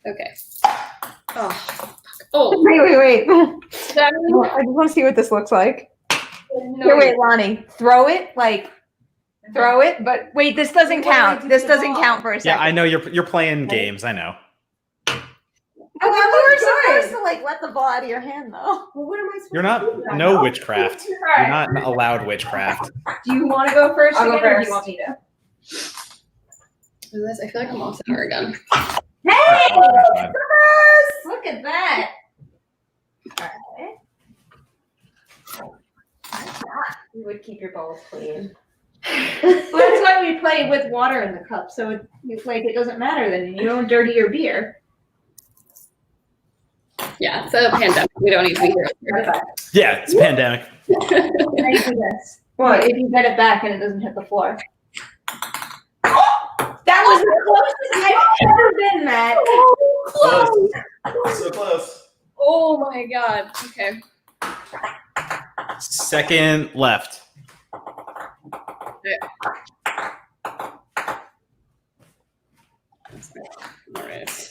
Okay. Oh. Wait. That means, I just want to see what this looks like. no, Here, wait, Lonnie. Throw it, throw it, but wait, this doesn't What do I count. do This with the doesn't ball? count for a Yeah, second. I know you're playing games. I know. Oh, you were good. supposed to let the ball out of your hand though. Well, what am I supposed You're to do? not. No witchcraft. You're not allowed witchcraft. Do you want to go first? I'll go again, or do first. you want me to? I feel like I'm all her again. Hey! Oh, Look at that. You would keep your balls clean. Well, that's why we play with water in the cup, so it doesn't matter then. You don't dirty your beer. Yeah, it's a pandemic. We don't need to be here. Yeah, it's a pandemic. Now you do this. Well, if you get it back and it doesn't hit the floor. That was the closest I've ever been, Matt. Close. So close. Oh my god. Okay. Second left. All right.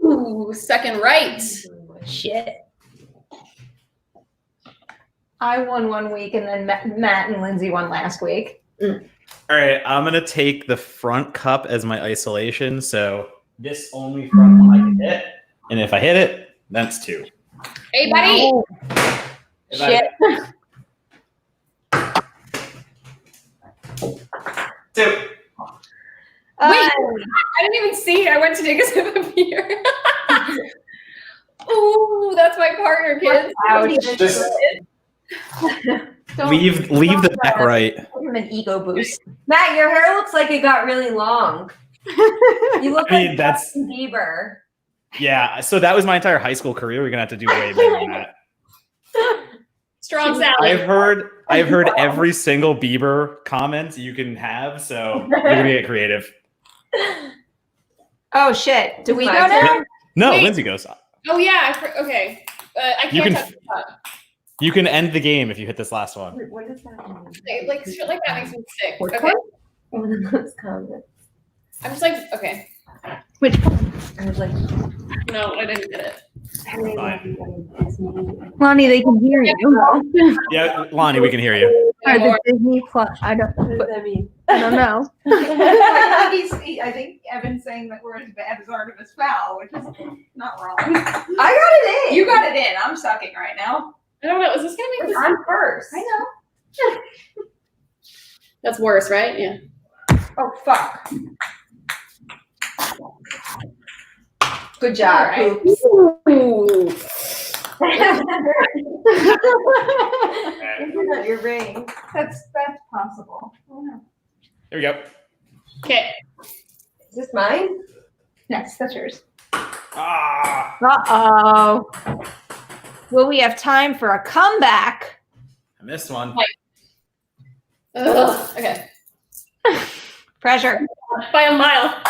Ooh, second right. Shit. I won one week and then Matt and Lindsay won last week. All right, I'm gonna take the front cup as my isolation. So this only front one I can hit, and if I hit it, that's 2. Hey, buddy. No. If Shit. 2. I didn't even see. I went to take a sip of beer. Ooh, that's my partner, kids. Just Don't leave the back right. give him an ego boost. Matt, your hair looks like it got really long. You look I mean, like that's Justin Bieber. yeah. So that was my entire high school career. We're gonna have to do way better than that. Strong salad. I've heard every single Bieber comment you can have. So you're gonna get creative. Oh shit. Do we go My turn? now? No, Wait. Lindsay goes. Oh yeah. Okay. I You can't can- touch the cup. You can end the game if you hit this last one. What does that mean? Like shit like that makes me sick. Which Okay. one? One of those comments. I'm just like, okay. Which I was like, No, I didn't get it. Lonnie, they can hear you. Yeah, Lonnie, we can hear you. Or the Disney Plus. I don't mean? know. I think Evan's saying that we're as bad as Artemis Fowl, which is not wrong. I got it in. You got it in. I'm sucking right now. I don't know. Is this gonna make this? I'm first. I know. That's worse, right? Yeah. Oh, fuck. Good job. All right. Oops. Ooh. Look at your ring. That's possible. Oh, no. Here we go. Okay. Is this mine? Yes, that's yours. Ah, Uh-oh. Will we have time for a comeback? I missed one. Ugh. Okay. Pressure. By a mile.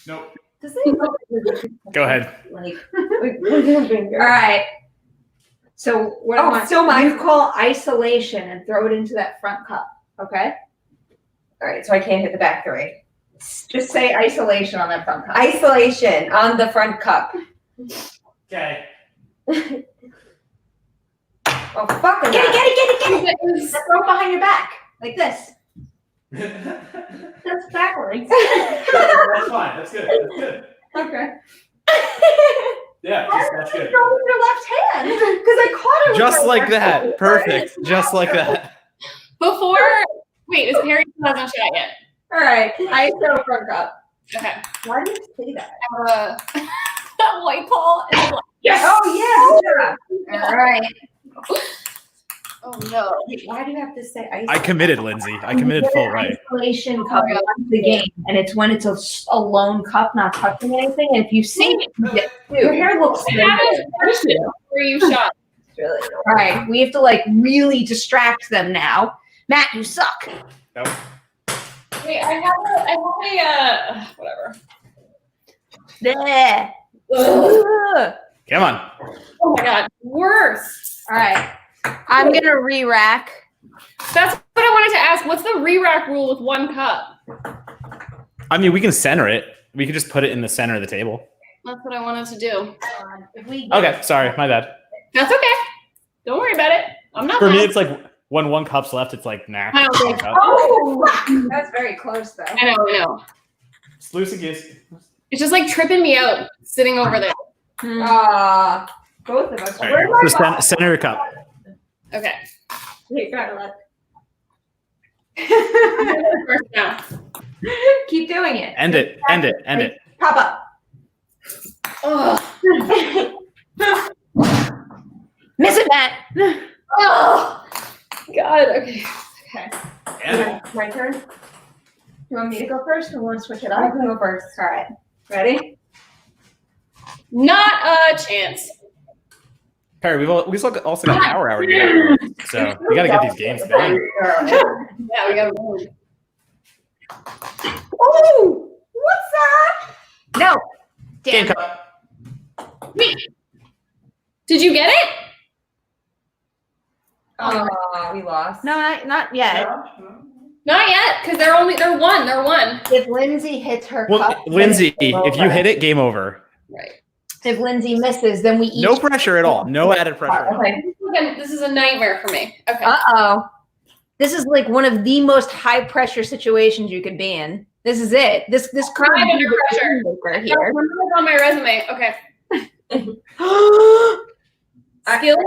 Nope. Does it? Go ahead. Like, with your finger. All right. So what I want, still mine. you call isolation and throw it into that front cup. Okay. All right, so I can't hit the back three. Just say isolation on that front cup. Isolation on the front cup. Okay. Oh, fuck it. Get it. Let's throw it behind your back like this. That's backwards. That's fine. That's good. That's good. Okay. Yeah, that's good. Throw it with your left hand because I caught it. With Just my like left that. hand. Perfect. Just like that. Before, wait, is Perri hasn't shot yet? All right. ISO front cup. Okay. Why do you say that? That white ball is like, Yes. Oh yeah. Good job. All right. oh no. Wait, why do you have to say isolation? I committed, Lindsay. I committed full right. Isolation cup is the game, and it's when it's a lone cup, not touching anything. And if you sink, you get Your two. hair looks I haven't where you shot. really All right, we have to like really distract them now. Matt, you suck. Nope. Wait, I have a whatever. There. Ugh. Come on. Oh my god, worse. All right, I'm gonna re-rack. That's what I wanted to ask. What's the re-rack rule with one cup? I mean, we can center it. We could just put it in the center of the table. That's what I wanted to do. If we Okay, sorry, my bad. That's okay. Don't worry about it. I'm not For me, mad. it's like when one cup's left, it's like nah. I don't one think- cup. Oh, that's very close though. I know. It's loose against. It's just like tripping me out sitting over there. both of us. All Where's right, my so center your cup. Okay. You gotta let. First now. Keep doing it. End it. End it. End it. Pop up. Ugh. Miss it, Matt. Oh God. Okay. End it. My turn. You want me to go first, or want to switch it I up? can go first. All right, ready? Not a chance. Perri, we've also got Power Hour here, so we got to get these games done. Yeah, we gotta move. Oh, what's that? No. Game Damn. cup. Wait. Did you get it? Oh, we lost. No, not yet. Not yet, because they're one. They're one. If Lindsay hits her Well, cup, then Lindsay, it's if you over. hit it, game over. Right. If Lindsay misses, then we each. No pressure at all. No added pressure. At all. Okay. This is a nightmare for me. Okay. Uh-oh. This is like one of the most high pressure situations you could be in. This is it. This could I'm be under the pressure. rainmaker Here. here. On my resume. Okay. Oh Skill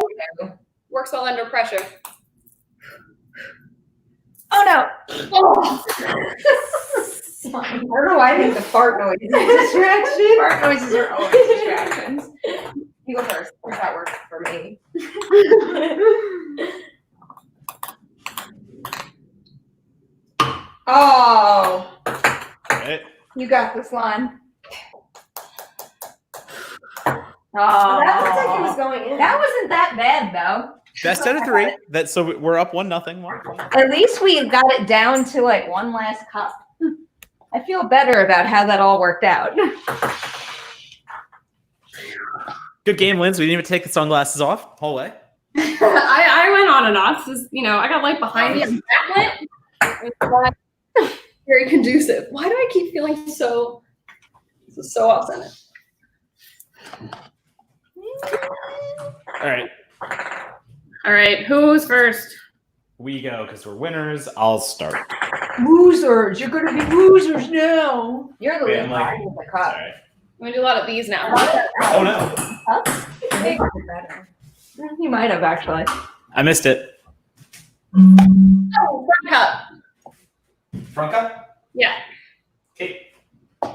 works well under pressure. no. Oh. I don't know why I think the fart noise is a distraction. Fart noises are always distractions. You go first. That works for me. Oh, Right? You got this one. Oh, that looks like it was going in. That wasn't that bad though. Best out of three. So we're up 1-0. At least we got it down to like one last cup. I feel better about how that all worked out. Good game, Linz. We didn't even take the sunglasses off whole way. I went on and off. This is, I got light behind me and back went. Very conducive. Why do I keep feeling so off center? All right. Who's first? We go because we're winners. I'll start. Losers, you're gonna be losers now. You're the Wait, lead I'm like- behind the All cup. right. I'm gonna do a lot of these now. Oh no! Better. You might have actually. I missed it. Oh, front cup. Front cup. Yeah. Okay. Do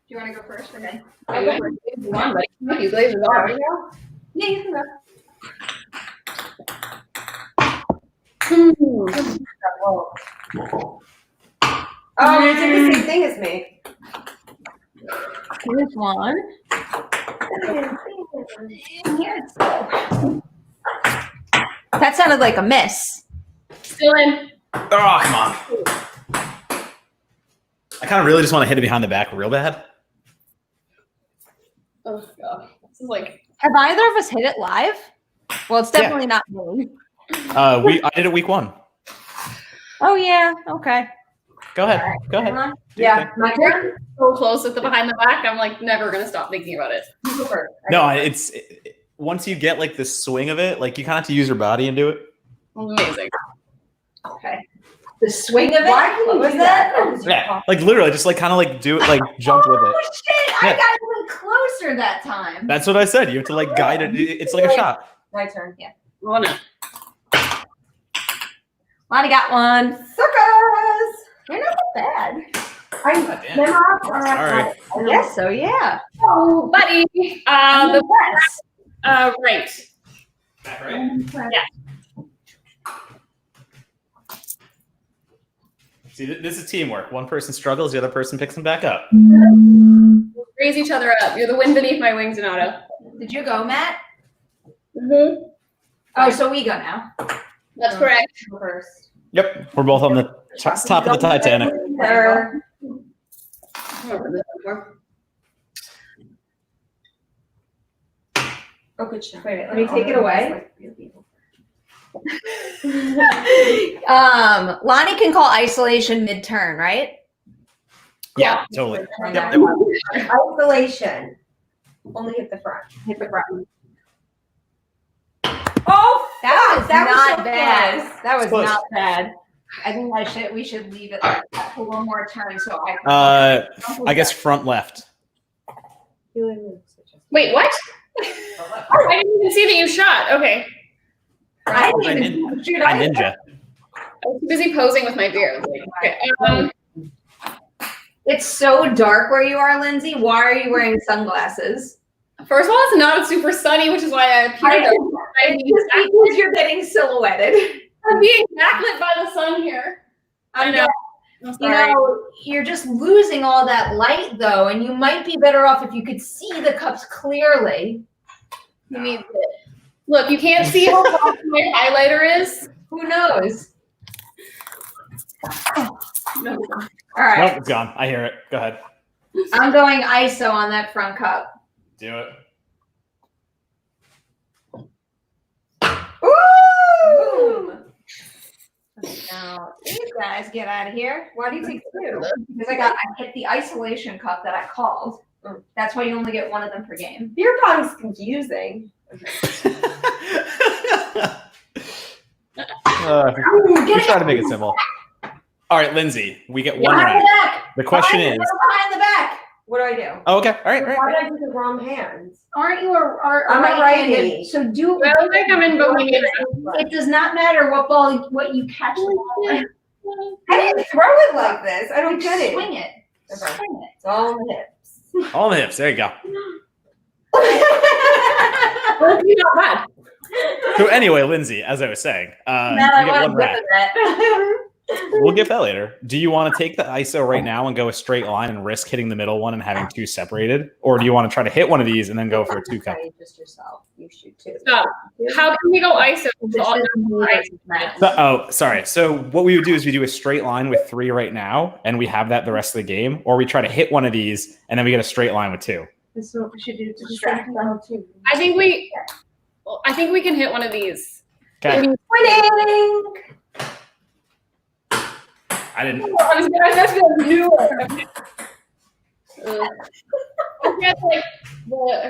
you want to go first? Okay. I go first. You blazers are. Yeah, you can go. Oh, you did the same thing as me. Here's one. That sounded like a miss. Still in. Oh, come on. I kind of really just want to hit it behind the back real bad. Oh god, this is like. Have either of us hit it live? Well, it's definitely not me. I did it week 1. Oh yeah. Okay. Go ahead. Go ahead. Do your thing. My turn. So close with the behind the back. I'm like never gonna stop thinking about it. You go first. No, it's once you get like the swing of it, like you kind of have to use your body and do it. Amazing. Okay. The swing of it. What was that? Yeah, like literally, just like kind of like do it, like jump with it. Oh shit! Yeah. I got even closer that time. That's what I said. You have to like guide it. It's like a shot. My turn. Yeah. Oh no. Lonnie got one. Suckers! You're not bad. I'm damn. Nemiroff. Sorry. I guess so. Yeah. Oh, buddy. I'm The the best. right. Right. Yeah. See, this is teamwork. One person struggles, the other person picks them back up. Raise each other up. You're the wind beneath my wings, Donato. Did you go, Matt? Mm-hmm. Oh, so we go now. That's correct. Go first. Yep, we're both on the top of the Titanic. There. Oh, good shot. Wait, let me take it away. Lonnie can call isolation mid-turn, right? Yeah, totally. Yep. Isolation. Only hit the front. Hit the front. Oh, that was not so bad. close. That was Close. not bad. I think we should leave it like that for one more turn. So I. I guess front left. Wait, what? I didn't even see that you shot. Okay. I I didn't even shoot. I ninja. I was too busy posing with my beard. Okay. It's so dark where you are, Lindsay. Why are you wearing sunglasses? First of all, it's not super sunny, which is why I appeared. It's just because you're getting silhouetted. I'm being backlit by the sun here. I know. I'm You sorry. know, you're just losing all that light, though, and you might be better off if you could see the cups clearly. You need it. Look, you can't see how fast my highlighter is. Who knows? No. All right, Nope, it's gone. I hear it. Go ahead. I'm going ISO on that front cup. Do it. Boom! Now, you guys get out of here. Why do you take 2? Because I hit the isolation cup that I called. That's why you only get one of them per game. Beer pong's confusing. We try to make it simple. All right, Lindsay, we get one Behind right. the back. The question behind, is. behind the back. What do I do? Oh, okay. All right. Why did I do the wrong hands? Aren't you a I'm a right-handed? righty. So do. I don't think I'm in Bohemian. It does not matter what you catch the ball with. How do you throw it like this? I don't get it. Swing it. Okay. Swing it. It's all in the hips. All the hips. There you go. Not bad. So anyway, Lindsay, as I was saying, Matt, I you get want one to rack. get that. We'll get that later. Do you want to take the ISO right now and go a straight line and risk hitting the middle one and having 2 separated? Or do you want to try to hit one of these and then go for a 2 cup? Just yourself. You shoot 2. Stop. How can we go ISO? Oh, sorry. So what we would do is we do a straight line with 3 right now, and we have that the rest of the game. Or we try to hit one of these, and then we get a straight line with 2. This is what we should do to distract them too. I think we can hit one of these. Okay. Winning. I didn't. I was gonna do it.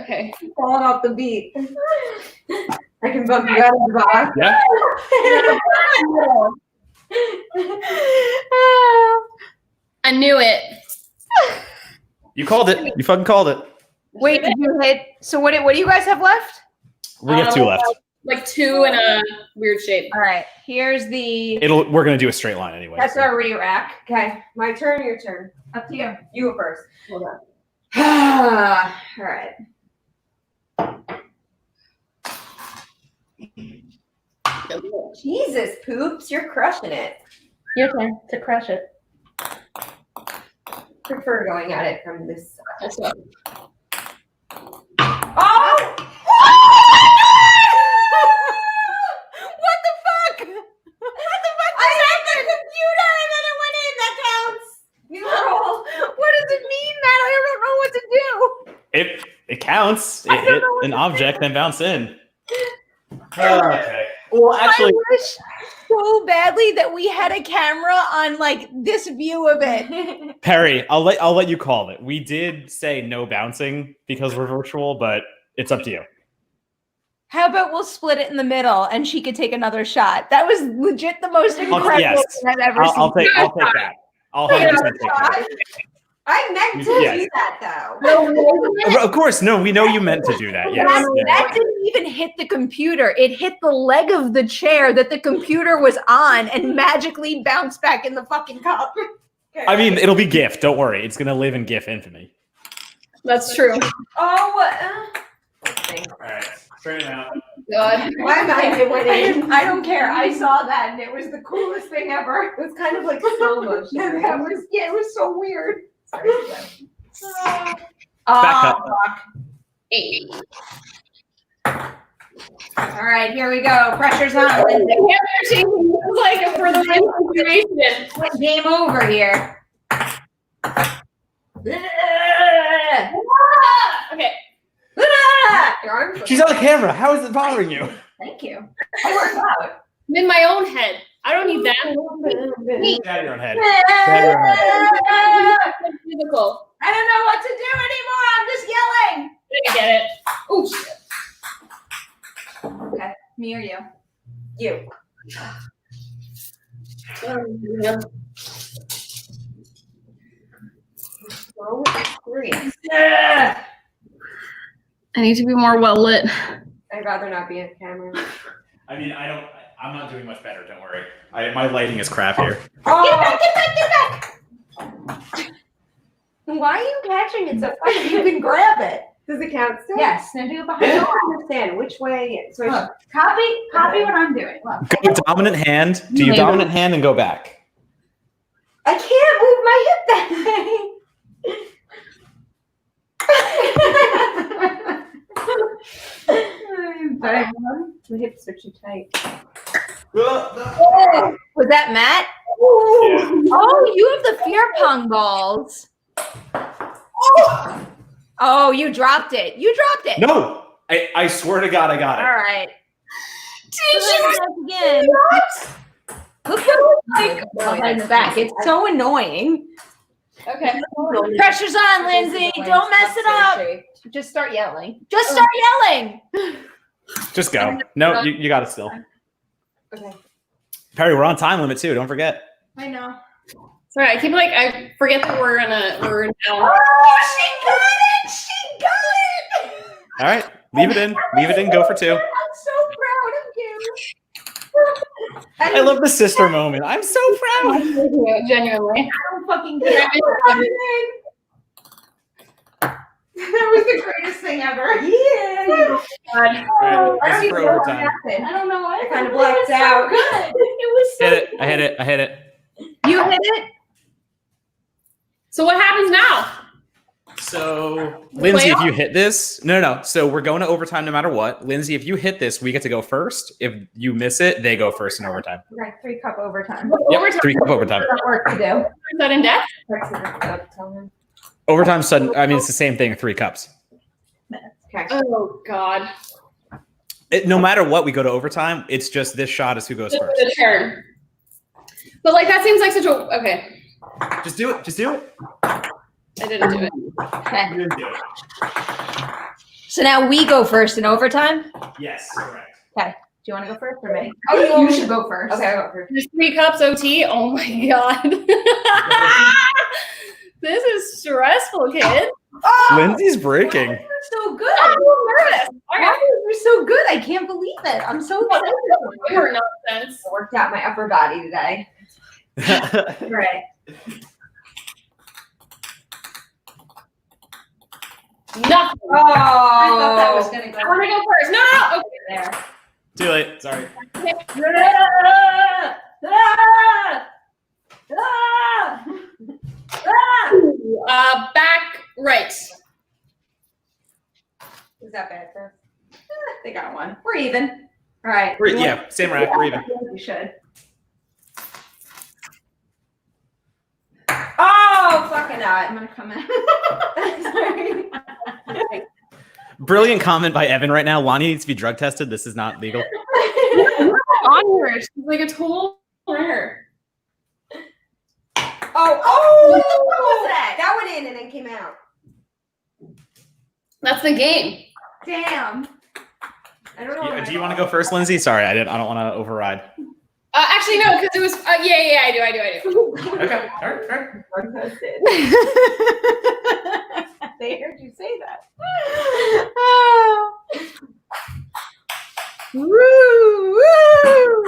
Okay. Falling off the beat. I can bump you out of the box. Yeah. I knew it. You called it. You fucking called it. Wait, did you hit? So what do you guys have left? We have 2 left. Like 2 in a weird shape. All right, here's the. We're gonna do a straight line anyway. That's our re-rack. Okay, my turn, your turn. Up to you. You go first. Hold on. All right. Jesus, Poops, you're crushing it. Your turn to crush it. Prefer going at it from this side. Oh! What the fuck? What the fuck? I hit the computer and then it went in. That counts. You roll. It counts. It hit an object and bounce in. Okay. Well, actually, I wish so badly that we had a camera on like this view of it. Perri, I'll let you call it. We did say no bouncing because we're virtual, but it's up to you. How about we'll split it in the middle and she could take another shot? That was legit the most incredible yes. thing I've ever seen. I'll take that. I'll 100% take that. I meant to Yes. do that though. Of course, no, we know you meant to do that. Yes. That didn't even hit the computer. It hit the leg of the chair that the computer was on and magically bounced back in the fucking cup. I mean, it'll be GIF. Don't worry. It's going to live in GIF infamy. That's true. Oh, All right. Straighten out. God. my mind went in. I don't care. I saw that and it was the coolest thing ever. It was kind of like slow motion. That was, yeah, it was so weird. Back up. All right, here we go. Pressure's on. Like for the situation. Game over here. Okay. Your arms look- She's on camera. How is it bothering you? Thank you. I worked out. I'm in my own head. I don't need that. Get out of your own head. Get out of your own head. Physical. I don't know what to do anymore. I'm just yelling. I get it. Oh shit. Okay, me or you? You. So serious. I need to be more well lit. I'd rather not be on camera. I mean, I'm not doing much better. Don't worry. My lighting is crap here. Oh, Get back! Why are you catching it so fast? You can grab it. does it count still? Yes, now do it I behind you. don't understand which way. So I should- Look, copy what I'm doing. Look. Go dominant hand. Do your dominant hand and go back. I can't move my hip that way. My hips are too tight. Oh, was that Matt? Oh, you have the fear pong balls. Oh, you dropped it. You dropped it. No, I swear to God, I got it. All right. Again. Look how behind the back. It's so annoying. Okay. Pressure's on, Lindsay. Don't mess it up. Just start yelling. Just start yelling. Just go. No, you got it still. Okay. Perri, we're on time limit too. Don't forget. I know. Sorry, I forget that we're in an hour. Oh, she got it. She got it. All right, leave it in. Leave it in. Go for two. I'm so proud of you. I love the sister moment. I'm so proud. Genuinely. I don't fucking care. That was the greatest thing ever. Yeah. God. All right, I this don't is even for know what overtime. happened. I don't know why. I kind of blacked out. It was so Hit it. I hit it. I hit it. You hit it? So what happens now? So, Lindsay, if you hit this, no. So we're going to overtime no matter what. Lindsay, if you hit this, we get to go first. If you miss it, they go first in overtime. Right, 3-cup overtime. Yep, Overtime. 3-cup overtime. Got work to do. Sudden death? Tell him. Overtime sudden. I mean, it's the same thing. 3 cups. Okay. Oh God. No matter what, we go to overtime. It's just this shot is who goes first. The turn. But like that seems like such a okay. Just do it. Just do it. I didn't do it. Okay. You didn't do it. So now we go first in overtime. Do Yes, correct. you want to go first or me? Oh, You should go first. Okay, I'll go first. There's 3 cups OT. Oh my God. This is stressful, kid. Oh, Lindsay's breaking. you're so good. I'm nervous. Why you're so good. I can't believe it. I'm so excited. Pure nonsense. I worked out my upper body today. Right. Nothing. Oh, I thought that was gonna I go want to go first. No. Okay. there. Too late. Sorry. Back right. Is that bad for? They got one. We're even. All right. Yeah, same rack. We're even. You should. Oh, fucking not. I'm gonna come in. Sorry. Brilliant comment by Evan right now. Lonnie needs to be drug tested. This is not legal. On her. She's like a total rare. Oh, what was that? That went in and then came out. That's the game. Damn. I don't know. Do you want to go first, Lindsay? Sorry, I don't want to override. Actually, no, because it was. Yeah, I do. Okay, all right. They heard you say that. Woo! Woo!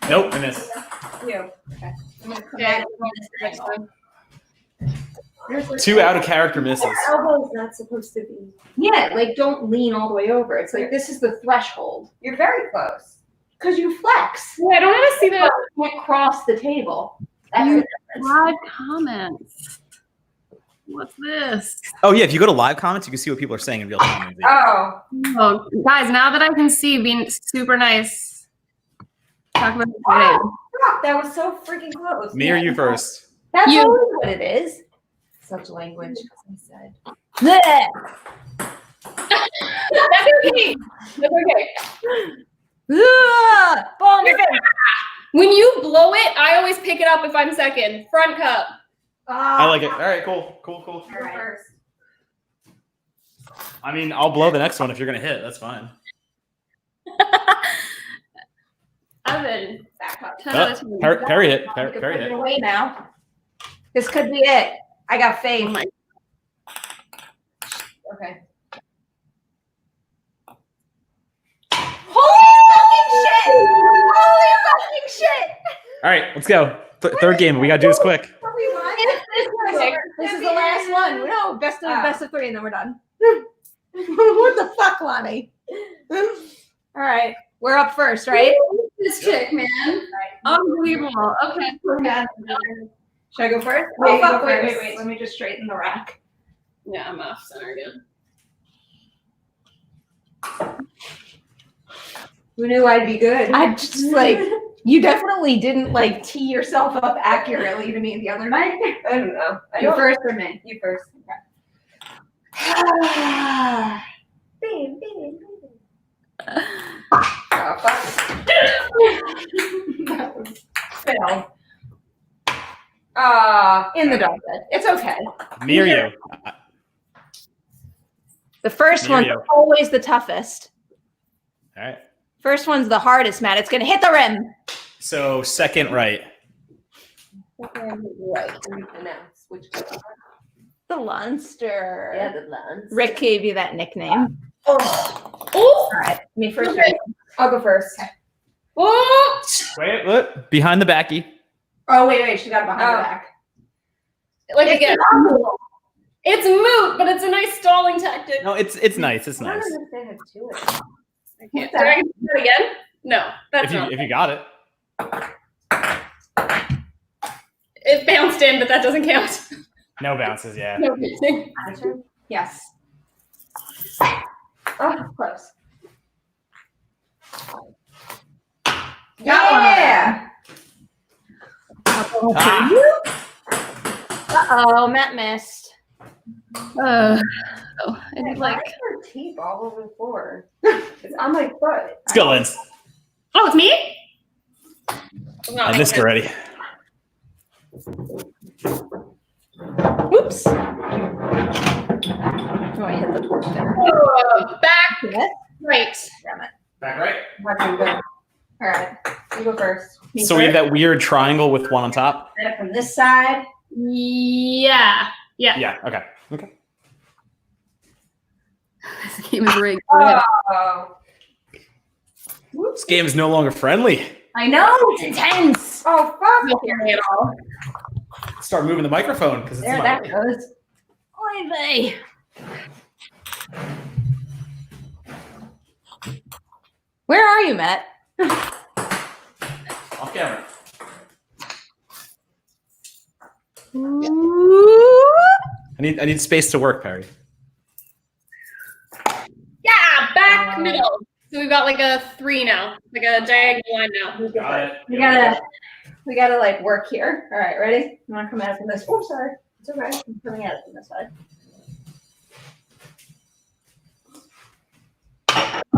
Nope, I missed. You. Okay. I'm gonna come Okay. back on this next one. 2 out of character misses. Elbow's not supposed to be. Yeah, like don't lean all the way over. It's like this is the threshold. You're very close. Because you flex. Yeah, I don't want to see the You can't cross the table. That's You- the difference. live comments. What's this? Oh yeah, if you go to live comments, you can see what people are saying in real time. Lindsay. Oh. Oh, guys, now that I can see, being super nice. Talk about the Wow. Fuck, that was so freaking close. Me or you first? That's You- always what it is. Such language, as I said. That's okay. That's okay. Ball in your face. When you blow it, I always pick it up if I'm second. Front cup. I like it. All right, cool. All right. First. I mean, I'll blow the next one if you're gonna hit. That's fine. Evan. Back up. Perri hit. You Perri can put it hit. away now. This could be it. I got faith. Oh my. Okay. Holy fucking shit! Holy fucking shit! All right, let's go. Third game. We gotta do this quick. This is the last one. No, best of 3, and then we're done. What the fuck, Lonnie? All right, we're up first, right? This chick, man. Unbelievable. Okay. Should I go first? Yeah, Oh you fuck! go Wait. first. Let me just straighten the rack. Yeah, I'm off center again. Who knew I'd be good? I just like you definitely didn't like tee yourself up accurately to me the other night. I don't know. You first or me? You first. Oh fuck! That was failed. In the dog bed. It's okay. Me or you? The first Me or one's you? always the toughest. All right. First one's the hardest, Matt. It's gonna hit the rim. So second right. Right. Announce which one. The Lunster. Yeah, the lens. Rick gave you that nickname. Oh. All right, me first. Okay. I'll go first. Oh! Wait, look. Behind the backy. Oh wait, she got it behind the back. Like again. It's moot, but it's a nice stalling tactic. No, it's nice. It's I don't nice. understand how to do it. I can't. Do I do it again? No, that's If you got it. It bounced in, but that doesn't count. No bounces, yeah. No bouncing. My turn? Yes. Oh, close. Yeah. Ah, Uh-oh, Matt missed. I did Why like. is there tape all over the floor? It's on my foot. let's go, Linz. Oh, it's me? I'm not I missed making already. Whoops. Oh, I hit the board there. Oh, back Yes. right. Back right. Watching go. All right. You go first. Me So we have first. that weird triangle with one on top. Set it from this side. Yeah. Yeah. Okay. This game is rigged. Oh. This game is no longer friendly. I know it's intense. Oh, fuck. Not hearing at all. Start moving the microphone because it's There in my that way. goes. Oy vey. Where are you, Matt? Off camera. I need space to work, Perri. Yeah, back middle. So we've got like a 3 now, like a diagonal line now. Got it. We gotta like work here. All right, ready? You want to come at it from this? Oh, sorry. It's okay. I'm coming at it from this side.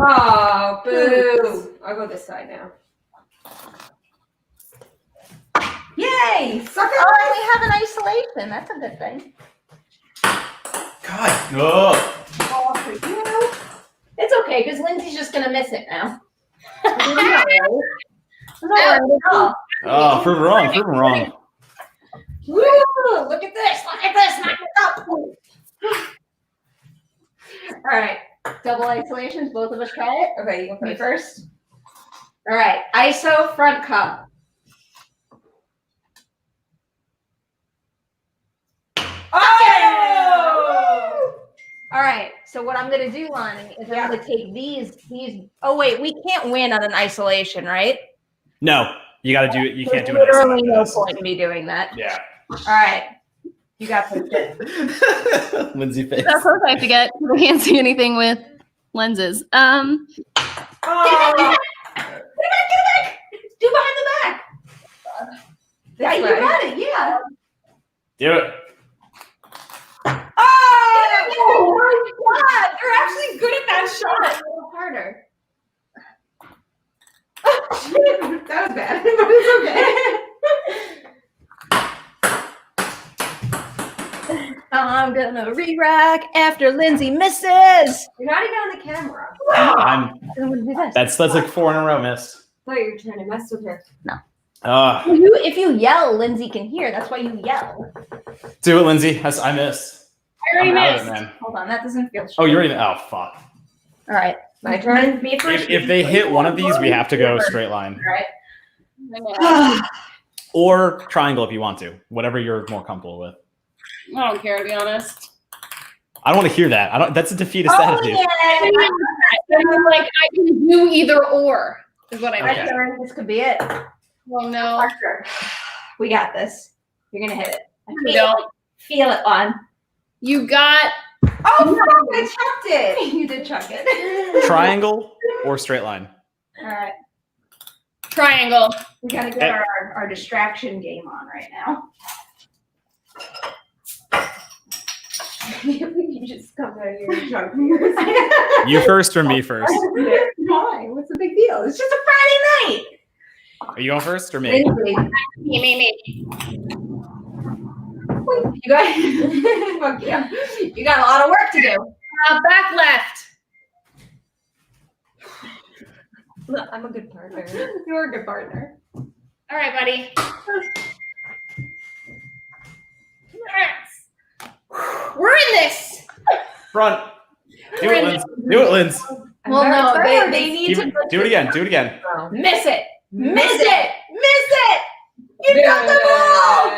Oh, boo. I'll go this side now. Yay! Suck it. Oh, we have an isolation. That's a good thing. God, no. All for you. It's okay, because Lindsay's just going to miss it now. I'm not worried at all. Oh, prove it wrong. Prove it wrong. Woo! Look at this. Look at this. Knock it up. All right. Double isolations. Both of us try it. Okay, you go me first. All right. ISO front cup. Oh! All right. So what I'm gonna do, Lonnie, is I'm gonna take these. Oh wait, we can't win on an isolation, right? No, you got to do it. You can't do it. Literally no point in me doing that. Yeah. All right. You got this. Lindsay face. That's what I forget. I can't see anything with lenses. Oh. Get it back! Do behind the back. Yeah, you got it. Yeah. Do it. Oh my God! You're actually good at that shot. A little harder. That was bad, but it's okay. I'm gonna re-rack after Lindsay misses. You're not even on the camera. I'm. I'm gonna do this. That's like 4 in a row missed. I thought you were trying to mess with her. If you yell, Lindsay can hear. That's why you yell. Do it, Lindsay. I missed. I already I'm out of missed. it, man. Hold on, that doesn't feel Oh, straight. you already. Oh, fuck. All right. My turn. Me first. If they hit one of these, we have to go straight line. All right. Or triangle if you want to. Whatever you're more comfortable with. I don't care, to be honest. I don't want to hear that. I don't. That's a defeatist Oh, attitude. I'm like, I can do either or, is what I Okay. meant. Turn. This could be it. Oh, no. Parker. We got this. You're gonna hit it. You don't. Feel it on. You got. Oh, fuck, I chucked it. You did chuck it. Triangle or straight line. All right. Triangle. We gotta get our distraction game on right now. You just come out here and chuck yours. You first or me first? Why? What's the big deal? It's just a Friday night. Are you going first or me? Me. You got, fuck yeah. You got a lot of work to do. Back left. Look, I'm a good partner. You're a good partner. All right, buddy. We're in this. Front. Do it, Linz. Do it, Linz. Well, no, they need to Do it again. Do it again. Miss it. Miss it. Miss it. You dropped the ball.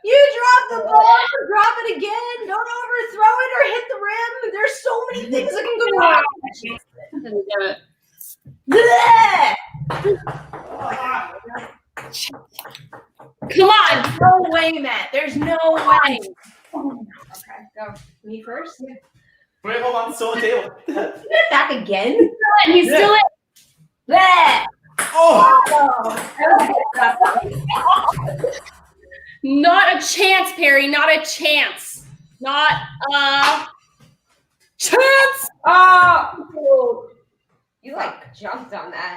You dropped the ball. Drop it again. Don't overthrow it or hit the rim. There's so many things that can go wrong. Didn't do it. Bleh. Come on. No way, Matt. There's no way. Okay, go. Me first. Wait, hold on. Still on the table. Get it back again. And he's still in. Bleh. Oh. Not a chance, Perri. Not a chance. Not a chance. Oh. You like jumped on that.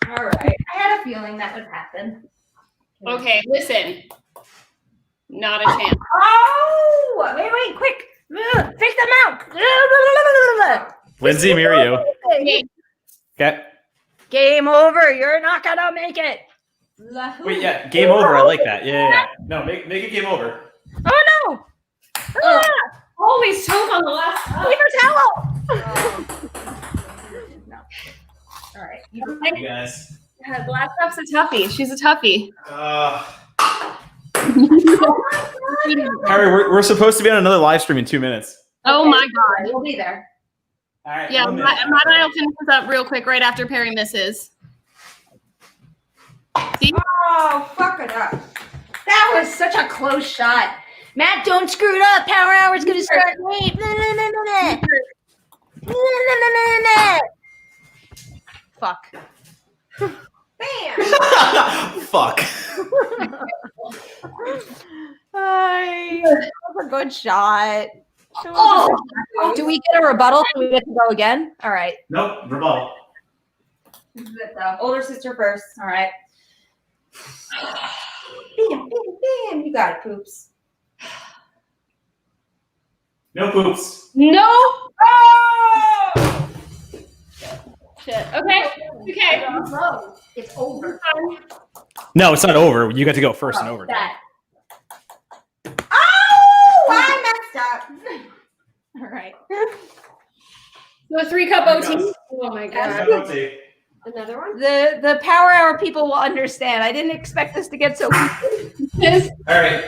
All right. I had a feeling that would happen. Okay, listen. Not a chance. Oh! Wait, quick. Take them out. Lindsay, mirror you. Okay. Okay. Game over. You're not gonna make it. Wait, yeah. Game over. I like that. Yeah. No, make it game over. Oh no! Oh, always choke on the last time. Paper towel. No. All right. You guys. Yeah, the last step's a toughie. She's a toughie. Perri, we're supposed to be on another live stream in 2 minutes. Oh my God. We'll be there. All right. Yeah, 1 minute. Matt and I will finish this up real quick right after Perri misses. See? Oh, fuck it up. That was such a close shot. Matt, don't screw it up. Power Hour's gonna start late. Fuck. Bam. Fuck. That was a good shot. Oh, do we get a rebuttal? Do we get to go again? All right. Nope, rebuttal. This is it though. Older sister first. All right. Bam, bam, bam. You got it, Poops. No poops. No. Oh! Shit. Okay. Okay. It's over. No, it's not over. You got to go first and over. That. Oh! I messed up. All right. So a 3-cup OT. Oh my god. Another one? The Power Hour people will understand. I didn't expect this to get so. All right.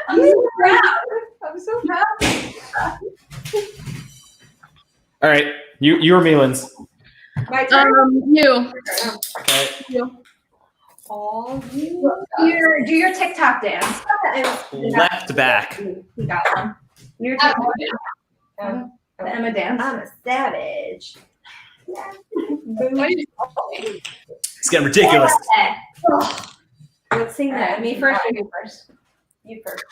I'm so proud. I'm so proud. All right. You or me, Linz. My turn. You. Okay. All you. Do your TikTok dance. Left back. You got one. Your TikTok dance. The Emma dance. I'm a savage. It's getting ridiculous. Let's sing that. Me first or you first? You first.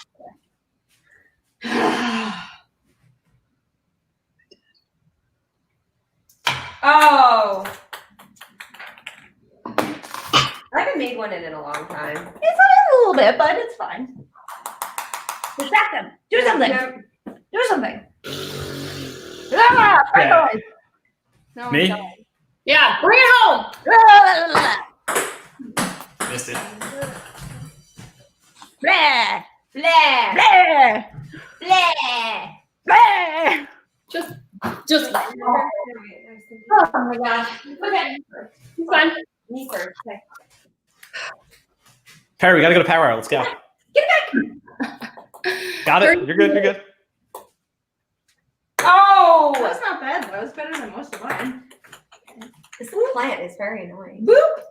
Oh. I haven't made one in a long time. It's a little bit, but it's fine. Distract them. Do something. Do something. Ah, Yeah. No, Me? no. Yeah. Bring it home. Missed it. Blah, Blah. blah, Blah. blah. Just. Oh my god. Okay. It's fine. Me first. Okay. Perri, we gotta go to Power Hour. Let's go. Get back. Got it. You're good. You're good. Oh. That's not bad though. It's better than most of mine. This plant is very annoying. Boop.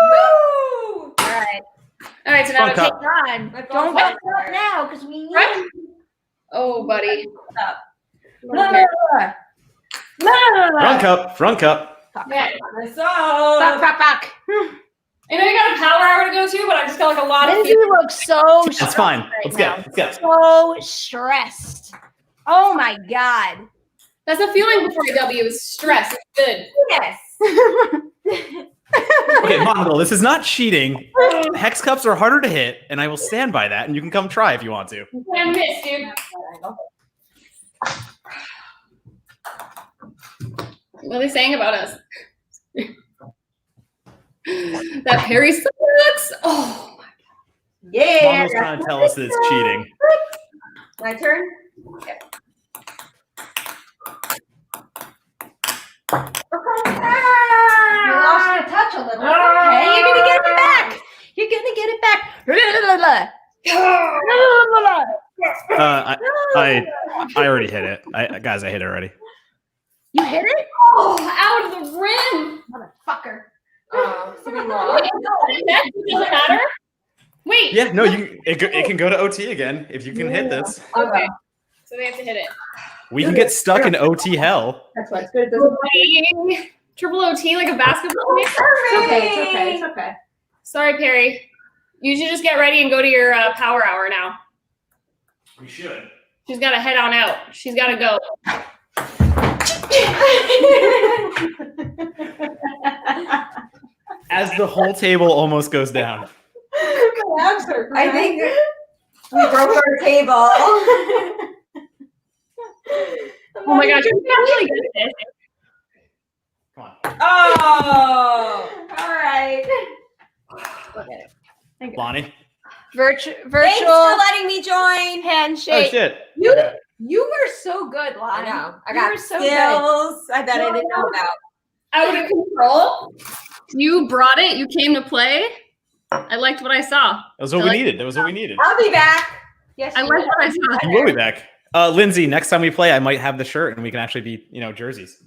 Oh! All right. All right. So now Fun take. cup. Done. My Don't phone's wake up up now because we need. Right? Oh, buddy. Front cup. Front cup. Yeah. Fuck, fuck, fuck. I know you got a power hour to go to, but I just got like a lot of Lindsay feelings. looks so It's stressed fine. right Let's now. go. Let's go. So stressed. Oh my god. That's a feeling before a W is stress. It's good. Yes. Okay, Mongol, this is not cheating. Hex cups are harder to hit, and I will stand by that, and you can come try if you want to. I miss, dude. What are they saying about us? That Perri sucks. Oh my Yeah. Mongol's trying to tell us that it's cheating. My turn? Okay. You lost your touch a little. Hey, you're gonna get it back. You're gonna get it back. I already hit it. Guys, I hit it already. You hit it? Oh, out of the rim. Motherfucker. Oh, so we lost. Wait, that doesn't matter. Wait. Yeah, no, it can go to OT again if you can hit this. Okay. So they have to hit it. We can get stuck in OT hell. That's why it's good. It doesn't Wait. Triple OT like a basketball game? It's okay. It's okay. It's okay. Sorry, Perri. You should just get ready and go to your power hour now. We should. She's got to head on out. She's got to go. As the whole table almost goes down. I think we broke our table. Oh my gosh, you're really good at this. Come on. Oh, all right. Lonnie. Thanks virtual for letting me join. Oh, handshake. shit. You Okay. you were so good, I Lonnie. know. I You got were so skills. I bet I didn't know about. Out of control. You brought it. You came to play. I liked what I saw. That was what we needed. That was what we needed. I'll be back. Yes, I you liked will. what I saw. You will be back. Lindsay, next time we play, I might have the shirt and we can actually be, jerseys.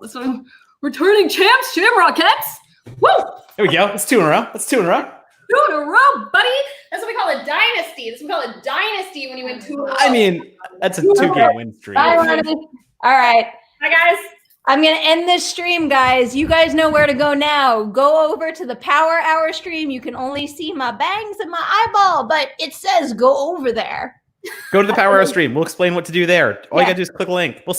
Listen, returning champs, Shamrockettes. Woo! There we go. That's 2 in a row. That's 2 in a row. 2 in a row, buddy. That's what we call a dynasty. That's what we call a dynasty when you win 2 in a row. I mean, that's a 2-game win streak. Bye, Lonnie. All right. Hi, guys. I'm going to end this stream, guys. You guys know where to go now. Go over to the Power Hour stream. You can only see my bangs and my eyeball, but it says go over there. Go to the Power Hour stream. We'll explain what to do there. All you got to do is click a link. We'll